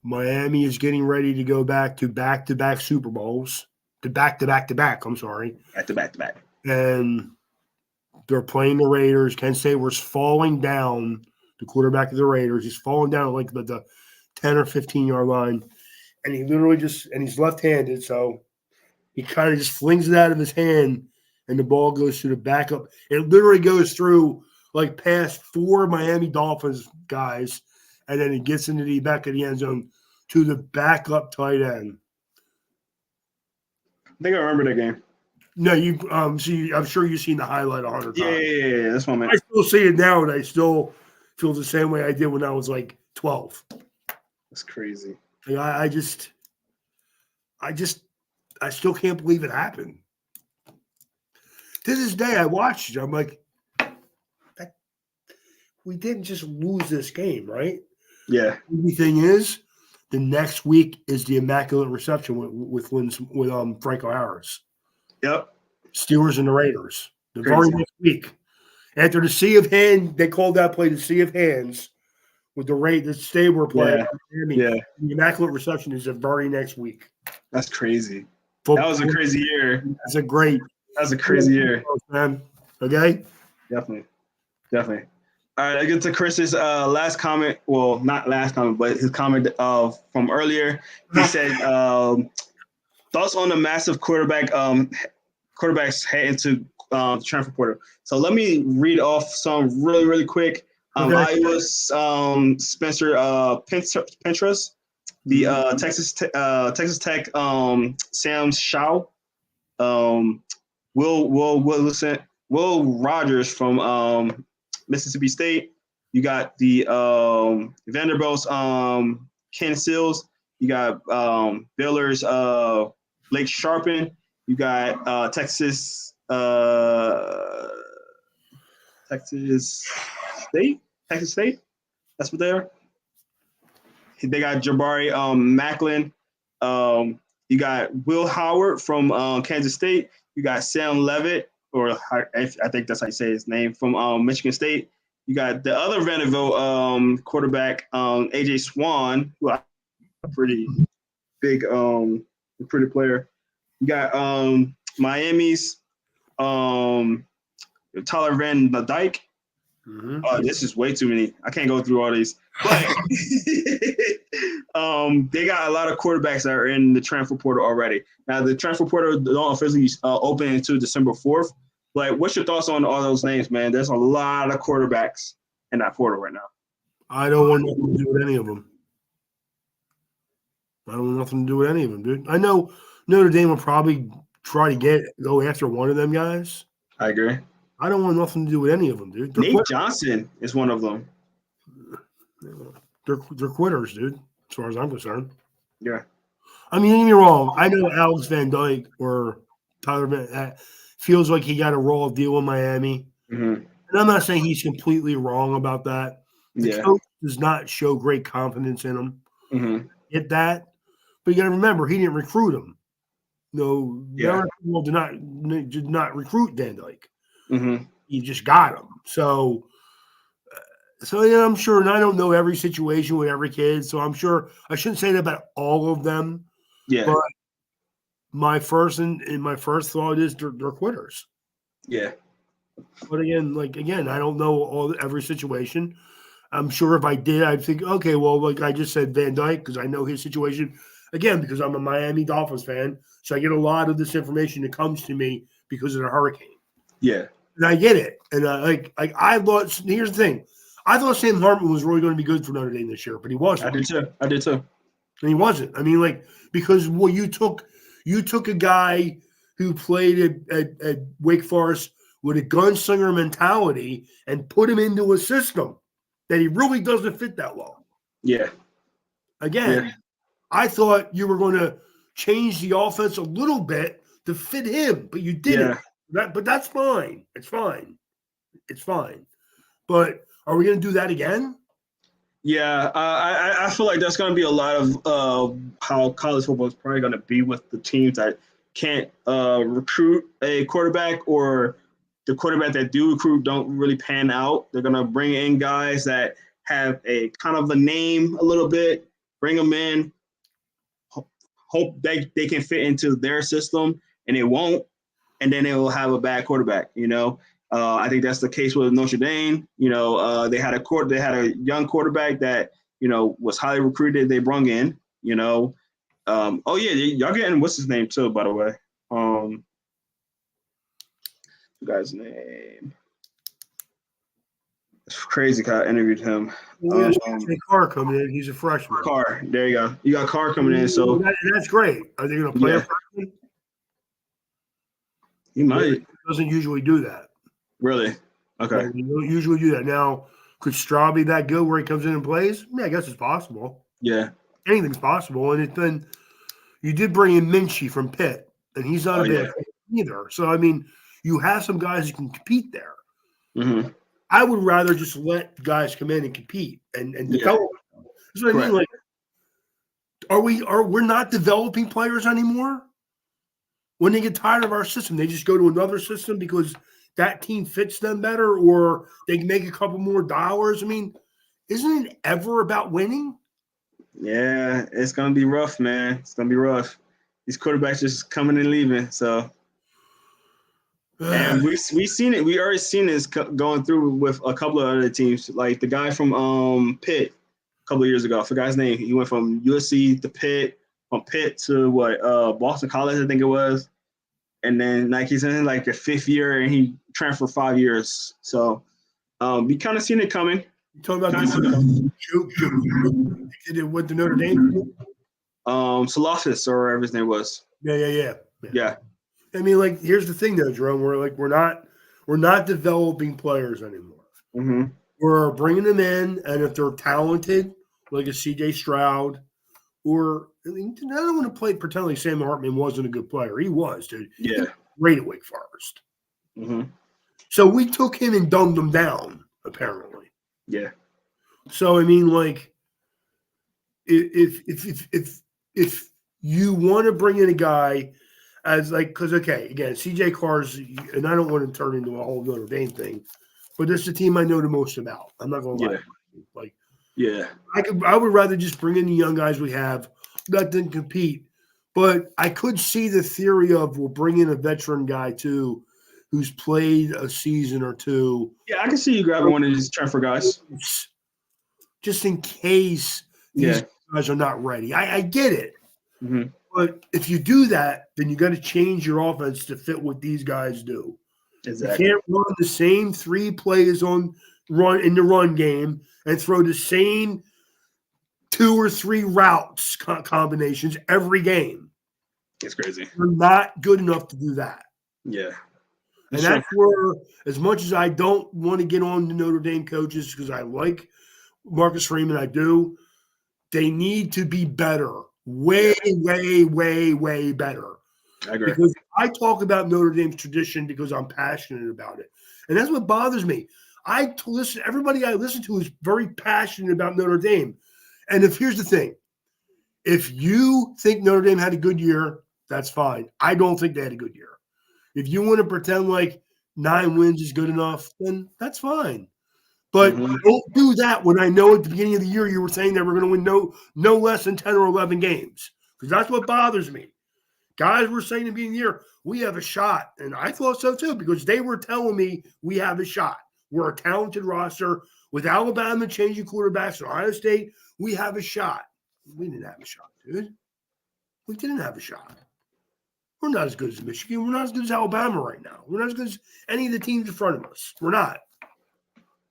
Miami is getting ready to go back-to-back Super Bowls. Back-to-back. I'm sorry. Back-to-back. And they're playing the Raiders. Kent State was falling down. The quarterback of the Raiders. He's falling down like the 10 or 15-yard line. And he literally and he's left-handed, so he kind of just flings it out of his hand, and the ball goes to the backup. It literally goes through like past 4 Miami Dolphins guys, and then it gets into the back of the end zone to the backup tight end. I think I remember that game. No, I'm sure you've seen the highlight 100 times. Yeah, that's what I meant. I still see it now, and I still feel the same way I did when I was like 12. That's crazy. Like, I still can't believe it happened. To this day, I watched it. I'm like, we didn't just lose this game, right? Yeah. The thing is, the next week is the Immaculate Reception with Franco Harris. Yep. Steelers and the Raiders. The very next week. After the Sea of Hands, they called that play the Sea of Hands with the State were playing. Yeah. The Immaculate Reception is the very next week. That's crazy. That was a crazy year. That was a crazy year. Man. Okay? Definitely. All right, I get to Chris's last comment. Well, not last comment, but his comment from earlier. He said, thoughts on the massive quarterbacks heading to transfer portal. So let me read off some really, really quick. Iowa's Spencer Pentrus, the Texas Tech Sam Shaw, Will Rogers from Mississippi State. You got the Vanderbilt's Ken Seals. You got Baylor's Blake Sharpen. You got Texas State. That's what they are. They got Jabari Macklin. You got Will Howard from Kansas State. You got Sam Levitt, or I think that's how you say his name, from Michigan State. You got the other Vanderbilt quarterback, AJ Swan, who a pretty big, pretty player. You got Miami's Tyler Van Dyke. Oh, this is way too many. I can't go through all these. But they got a lot of quarterbacks that are in the transfer portal already. Now, the transfer portal don't officially open until December 4th. Like, what's your thoughts on all those names, man? There's a lot of quarterbacks in that portal right now. I don't want nothing to do with any of them. Dude. I know Notre Dame will probably try to go after one of them guys. I agree. I don't want nothing to do with any of them, dude. Nate Johnson is one of them. They're quitters, dude, as far as I'm concerned. Yeah. I mean, don't get me wrong. I know Alex Van Dyke or Tyler Van feels like he got a raw deal in Miami. Mm-hmm. And I'm not saying he's completely wrong about that. The coach does not show great confidence in him. Mm-hmm. Get that? But you got to remember, he didn't recruit him. No, people did not recruit Van Dyke. Mm-hmm. You just got him. So So yeah, I'm sure, and I don't know every situation with every kid, so I'm sure I shouldn't say that about all of them. Yeah, But my first my first thought is they're quitters. yeah, But again, I don't know every situation. I'm sure if I did, I'd think, okay, well, like I just said, Van Dyke, because I know his situation. Again, because I'm a Miami Dolphins fan, so I get a lot of this information that comes to me because of the hurricane. yeah. And I get it. And I thought, here's the thing. I thought Sam Hartman was really going to be good for Notre Dame this year, but he I wasn't. did too. I did too. And he wasn't. I mean, because you took a guy who played at Wake Forest with a gunslinger mentality and put him into a system that he really doesn't fit that well. Yeah, Again, yeah, I thought you were going to change the offense a little bit to fit him, but you didn't. yeah. But that's fine. It's fine. It's fine. But are we going to do that again? Yeah, I feel like that's going to be a lot of how college football is probably going to be with the teams that can't recruit a quarterback, or the quarterback that do recruit don't really pan out. They're going to bring in guys that have a kind of a name a little bit, bring them in, hope they can fit into their system, and it won't, and then they will have a bad quarterback. I think that's the case with Notre Dame. They had a young quarterback that was highly recruited. They brung in. Oh yeah, y'all getting what's his name too, by the way. The guy's name. It's crazy. I interviewed him. Well, Carr coming in. He's a freshman. Carr. There you go. You got Carr coming in. So that's great. Are they going to play a freshman? He might. He doesn't usually do that. Really? Okay. He don't usually do that. Now, could Straw be that good where he comes in and plays? Yeah, I guess it's possible. Yeah. Anything's possible. And then you did bring in Minchie from Pitt, and he's not a bad player either. So, I mean, you have some guys who can compete there. Mm-hmm. I would rather just let guys come in and compete and develop. That's what I mean. Like, we're not developing players anymore? When they get tired of our system, they just go to another system because that team fits them better, or they can make a couple more dollars. I mean, isn't it ever about winning? Yeah, it's gonna be rough, man. It's gonna be rough. These quarterbacks just coming and leaving. So, and we seen it. We already seen this going through with a couple of other teams, like the guy from Pitt a couple of years ago. I forgot his name. He went from USC to Pitt, from Pitt to Boston College, I think it was. And then he's in the fifth year, and he transferred 5 years. So we kind of seen it coming. You talking about did it with the Notre Dame? Salafis or whatever his name was. Yeah. I mean, here's the thing though, Jerome. We're not developing players anymore. Mm-hmm. We're bringing them in, and if they're talented, like a C.J. Stroud, or I don't want to pretend like Sam Hartman wasn't a good player. He was, dude. Yeah. Great at Wake Forest. Mm-hmm. So we took him and dumbed him down, apparently. Yeah. So I mean, if you want to bring in a guy as because again, CJ Carr's, and I don't want to turn into a whole Notre Dame thing, but this is the team I know the most about. I'm not going to lie. Yeah. I would rather just bring in the young guys we have, let them compete. But I could see the theory of we'll bring in a veteran guy too, who's played a season or two. Yeah, I can see you grabbing one of these transfer guys. Just in case these guys are not ready. I get it. Mm-hmm. But if you do that, then you got to change your offense to fit what these guys do. Exactly. You can't run the same 3 plays in the run game and throw the same 2 or 3 routes combinations every game. It's crazy. We're not good enough to do that. Yeah. And that's where, as much as I don't want to get on the Notre Dame coaches because I like Marcus Freeman, I do, they need to be better. Way better. I agree. Because I talk about Notre Dame's tradition because I'm passionate about it. And that's what bothers me. Everybody I listen to is very passionate about Notre Dame. And here's the thing. If you think Notre Dame had a good year, that's fine. I don't think they had a good year. If you want to pretend like 9 wins is good enough, then that's fine. But don't do that when I know at the beginning of the year you were saying that we're going to win no less than 10 or 11 games. Because that's what bothers me. Guys were saying at the beginning of the year, we have a shot. And I thought so too, because they were telling me we have a shot. We're a talented roster. With Alabama changing quarterbacks to Ohio State, we have a shot. We didn't have a shot, dude. We didn't have a shot. We're not as good as Michigan. We're not as good as Alabama right now. We're not as good as any of the teams in front of us. We're not.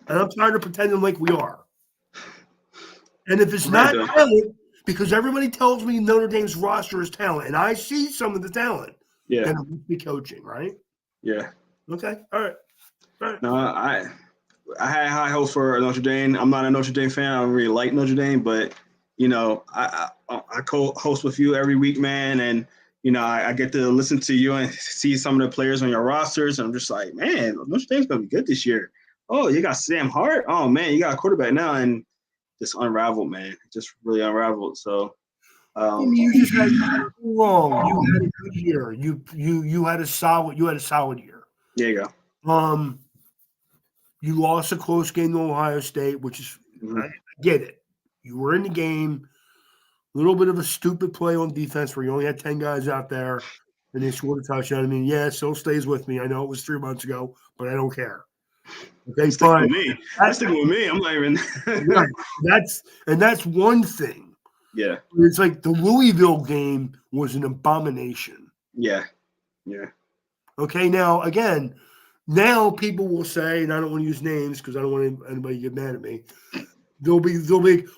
And I'm tired of pretending like we are. And if it's not talent, because everybody tells me Notre Dame's roster is talent, and I see some of the talent, then it must be coaching, right? Yeah. Okay. All right. No, I had high hopes for Notre Dame. I'm not a Notre Dame fan. I don't really like Notre Dame, but I co-host with you every week, man, and I get to listen to you and see some of the players on your rosters, and I'm just like, man, Notre Dame's gonna be good this year. Oh, you got Sam Hart. Oh man, you got a quarterback now, and just unraveled, man. Just really unraveled. So, you just had wrong. You had a good year. You had a solid year. There you go. You lost a close game to Ohio State, which is I get it. You were in the game. A little bit of a stupid play on defense where you only had 10 guys out there and they scored a touchdown. I mean, yeah, it still stays with me. I know it was 3 months ago, but I don't care. Okay, fine. That's sticking with me. I'm not even. Right. That's one thing. Yeah. It's like the Louisville game was an abomination. Yeah. Okay, now people will say, and I don't want to use names because I don't want anybody to get mad at me. They'll be,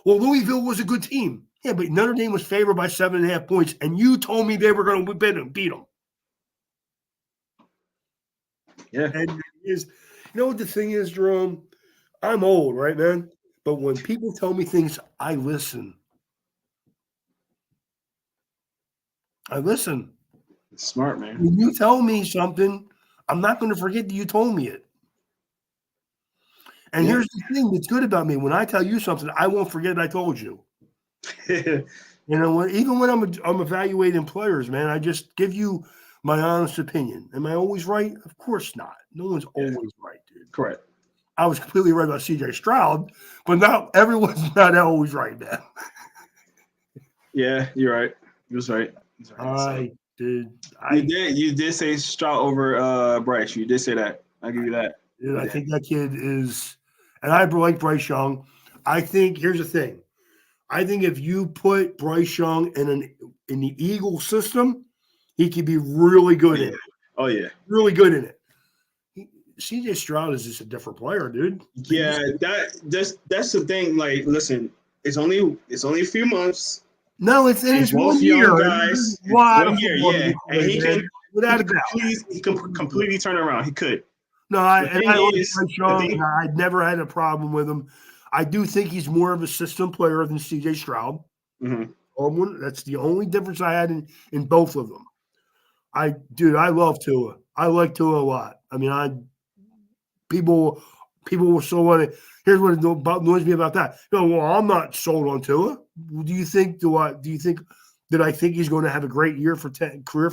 well, Louisville was a good team. Yeah, but Notre Dame was favored by 7.5 points, and you told me they were going to beat them. Yeah. And you know what the thing is, Jerome? I'm old, right, man? But when people tell me things, I listen. It's smart, man. When you tell me something, I'm not going to forget that you told me it. And here's the thing that's good about me. When I tell you something, I won't forget I told you. Even when I'm evaluating players, man, I just give you my honest opinion. Am I always right? Of course not. No one's always right, dude. Correct. I was completely right about C.J. Stroud, but not everyone's not always right, man. Yeah, you're right. You was right. You did say Stroud over Bryce. You did say that. I'll give you that. Dude, I think that kid is, and I like Bryce Young. I think here's the thing. I think if you put Bryce Young in the Eagle system, he could be really good in it. Oh yeah, really good in it. C.J. Stroud is just a different player, dude. Yeah, that's the thing. Like, listen, it's only a few months. No, it's 1 year. Guys, 1 year, yeah, and he can completely turn around. He could. No, I never had a problem with him. I do think he's more of a system player than C.J. Stroud. Mm-hmm. That's the only difference I had in both of them. I love Tua. I like Tua a lot. I mean, people were so on it. Here's what annoys me about that. Well, I'm not sold on Tua. Do you think that I think he's going to have a great career for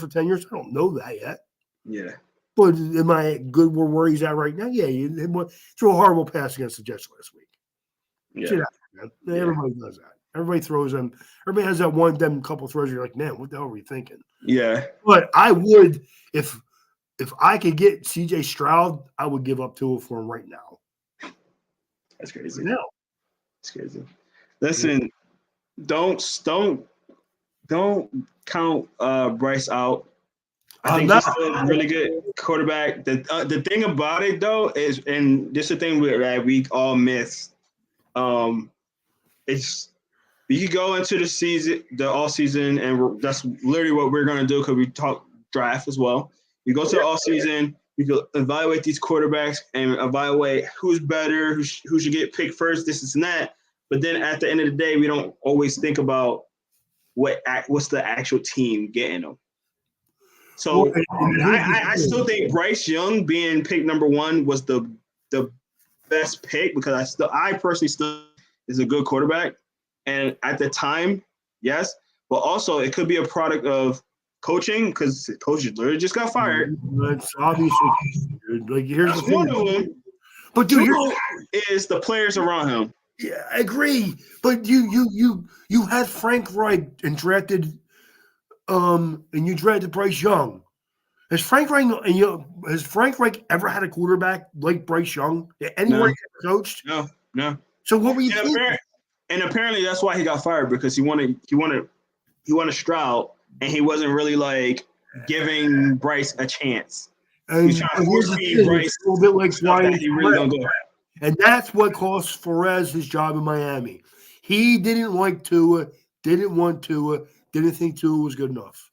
10 years? I don't know that yet. Yeah. But am I good where he's at right now? Yeah, he threw a horrible pass against the Jets last week. Yeah. Everybody does that. Everybody throws them. Everybody has that couple throws. You're like, man, what the hell were you thinking? Yeah. But I would, if I could get C.J. Stroud, I would give up Tua for him right now. That's crazy. No, it's crazy. Listen, don't count Bryce out. I think he's still a really good quarterback. The thing about it though is, and this is the thing that we all miss. It's you could go into the all season, and that's literally what we're gonna do because we talk draft as well. You go to the all season, you can evaluate these quarterbacks and evaluate who's better, who should get picked first, this and that. But then at the end of the day, we don't always think about what's the actual team getting them. So I still think Bryce Young being picked number 1 was the best pick because I personally still is a good quarterback. And at the time, yes, but also it could be a product of coaching because coach literally just got fired. That's obviously, dude. Like here's the thing. But dude, Tua is the players around him. yeah, I agree. But you had Frank Reich and drafted and you drafted Bryce Young. Has Frank Reich ever had a quarterback like Bryce Young anywhere he coached? No. So what were you thinking? And apparently that's why he got fired, because he wanted Stroud, and he wasn't really like giving Bryce a chance. He's trying to force feed Bryce a little bit like stuff that he really don't do. And that's what cost Perez his job in Miami. He didn't like Tua, didn't want Tua, didn't think Tua was good enough.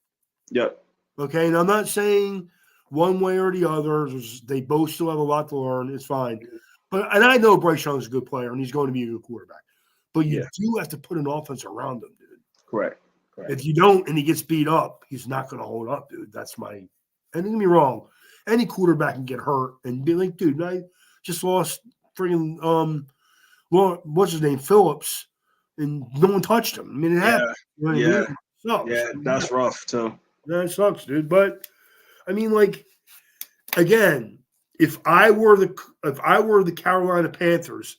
Yep. Okay, and I'm not saying one way or the other. They both still have a lot to learn. It's fine. And I know Bryce Young's a good player, and he's going to be a good quarterback. But you do have to put an offense around him, dude. Correct. If you don't and he gets beat up, he's not going to hold up, dude. That's my – and don't get me wrong. Any quarterback can get hurt and be like, dude, I just lost freaking what's his name, Phillips, and no one touched him. I mean, it happened. You know what I mean? Yeah, that's rough too. That sucks, dude. But I mean, like, again, if I were the Carolina Panthers,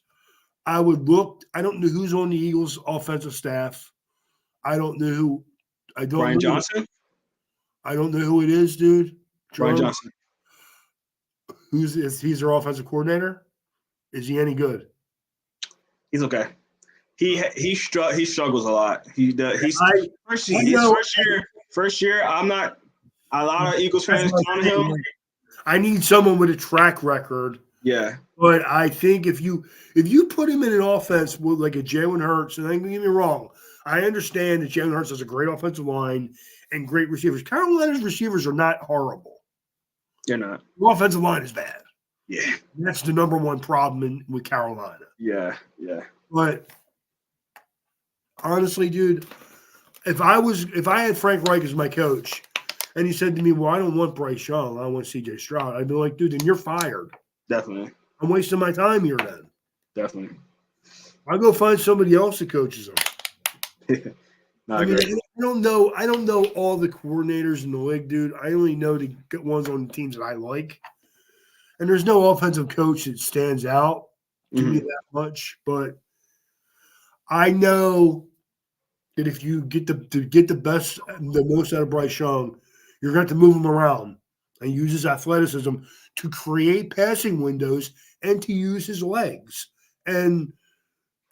I would look. I don't know who's on the Eagles' offensive staff. I don't know who. Brian Johnson. I don't know who it is, dude. Brian Johnson. He's their offensive coordinator? Is he any good? He's okay. He struggles a lot. He does. First year. I'm not. A lot of Eagles fans on him. I need someone with a track record. Yeah. But I think if you put him in an offense with like a Jalen Hurts, and don't get me wrong, I understand that Jalen Hurts has a great offensive line and great receivers. Carolina's receivers are not horrible. They're not. The offensive line is bad. Yeah. That's the number one problem with Carolina. Yeah. But honestly, dude, if I had Frank Reich as my coach and he said to me, well, I don't want Bryce Young, I want CJ Stroud, I'd be like, dude, then you're fired. Definitely. I'm wasting my time here then. Definitely. I'll go find somebody else that coaches them. I don't know all the coordinators in the league, dude. I only know the ones on the teams that I like. And there's no offensive coach that stands out to me that much. But I know that if you get the most out of Bryce Young, you're going to have to move him around and use his athleticism to create passing windows and to use his legs. And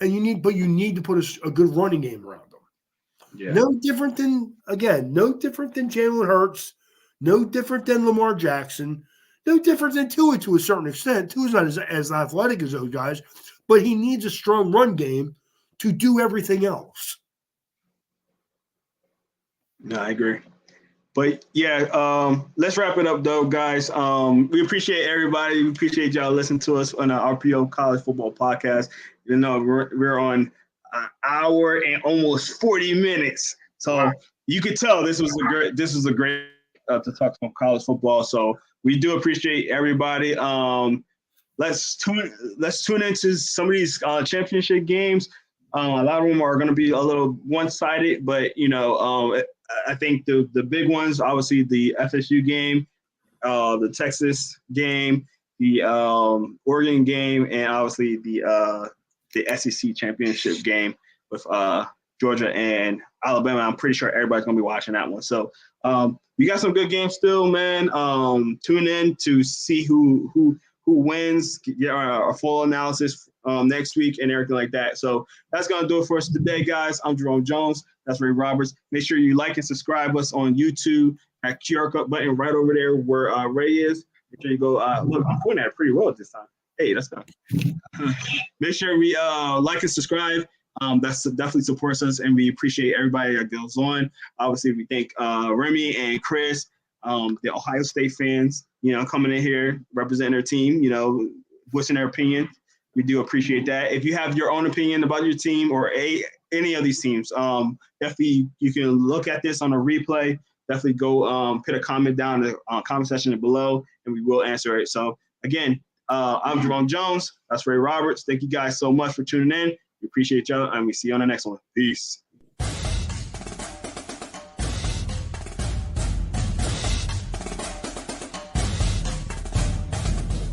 you need to put a good running game around him. Yeah. No different than Jalen Hurts, no different than Lamar Jackson, no different than Tua to a certain extent. Tua's not as athletic as those guys, but he needs a strong run game to do everything else. No, I agree. But yeah, let's wrap it up though, guys. We appreciate everybody. We appreciate y'all listening to us on the RPO College Football Podcast. You know, we're on an hour and almost 40 minutes. So you could tell this was a great to talk about college football. So we do appreciate everybody. Let's tune into some of these championship games. A lot of them are going to be a little one-sided, but I think the big ones, obviously the FSU game, the Texas game, the Oregon game, and obviously the SEC championship game with Georgia and Alabama. I'm pretty sure everybody's gonna be watching that one. So we got some good games still, man. Tune in to see who wins, get our full analysis next week and everything like that. So that's gonna do it for us today, guys. I'm Jerome Jones. That's Ray Roberts. Make sure you like and subscribe us on YouTube at QR code button right over there where Ray is. Make sure you go look. I'm pointing at it pretty well this time. Hey, that's good. Make sure we like and subscribe. That's definitely supports us, and we appreciate everybody that goes on. Obviously, we thank Remy and Chris, the Ohio State fans, coming in here representing their team, voicing their opinion. We do appreciate that. If you have your own opinion about your team or any of these teams, definitely you can look at this on a replay. Definitely go put a comment down in the comment section below, and we will answer it. So again, I'm Jerome Jones. That's Ray Roberts. Thank you guys so much for tuning in. We appreciate y'all, and we see you on the next one. Peace.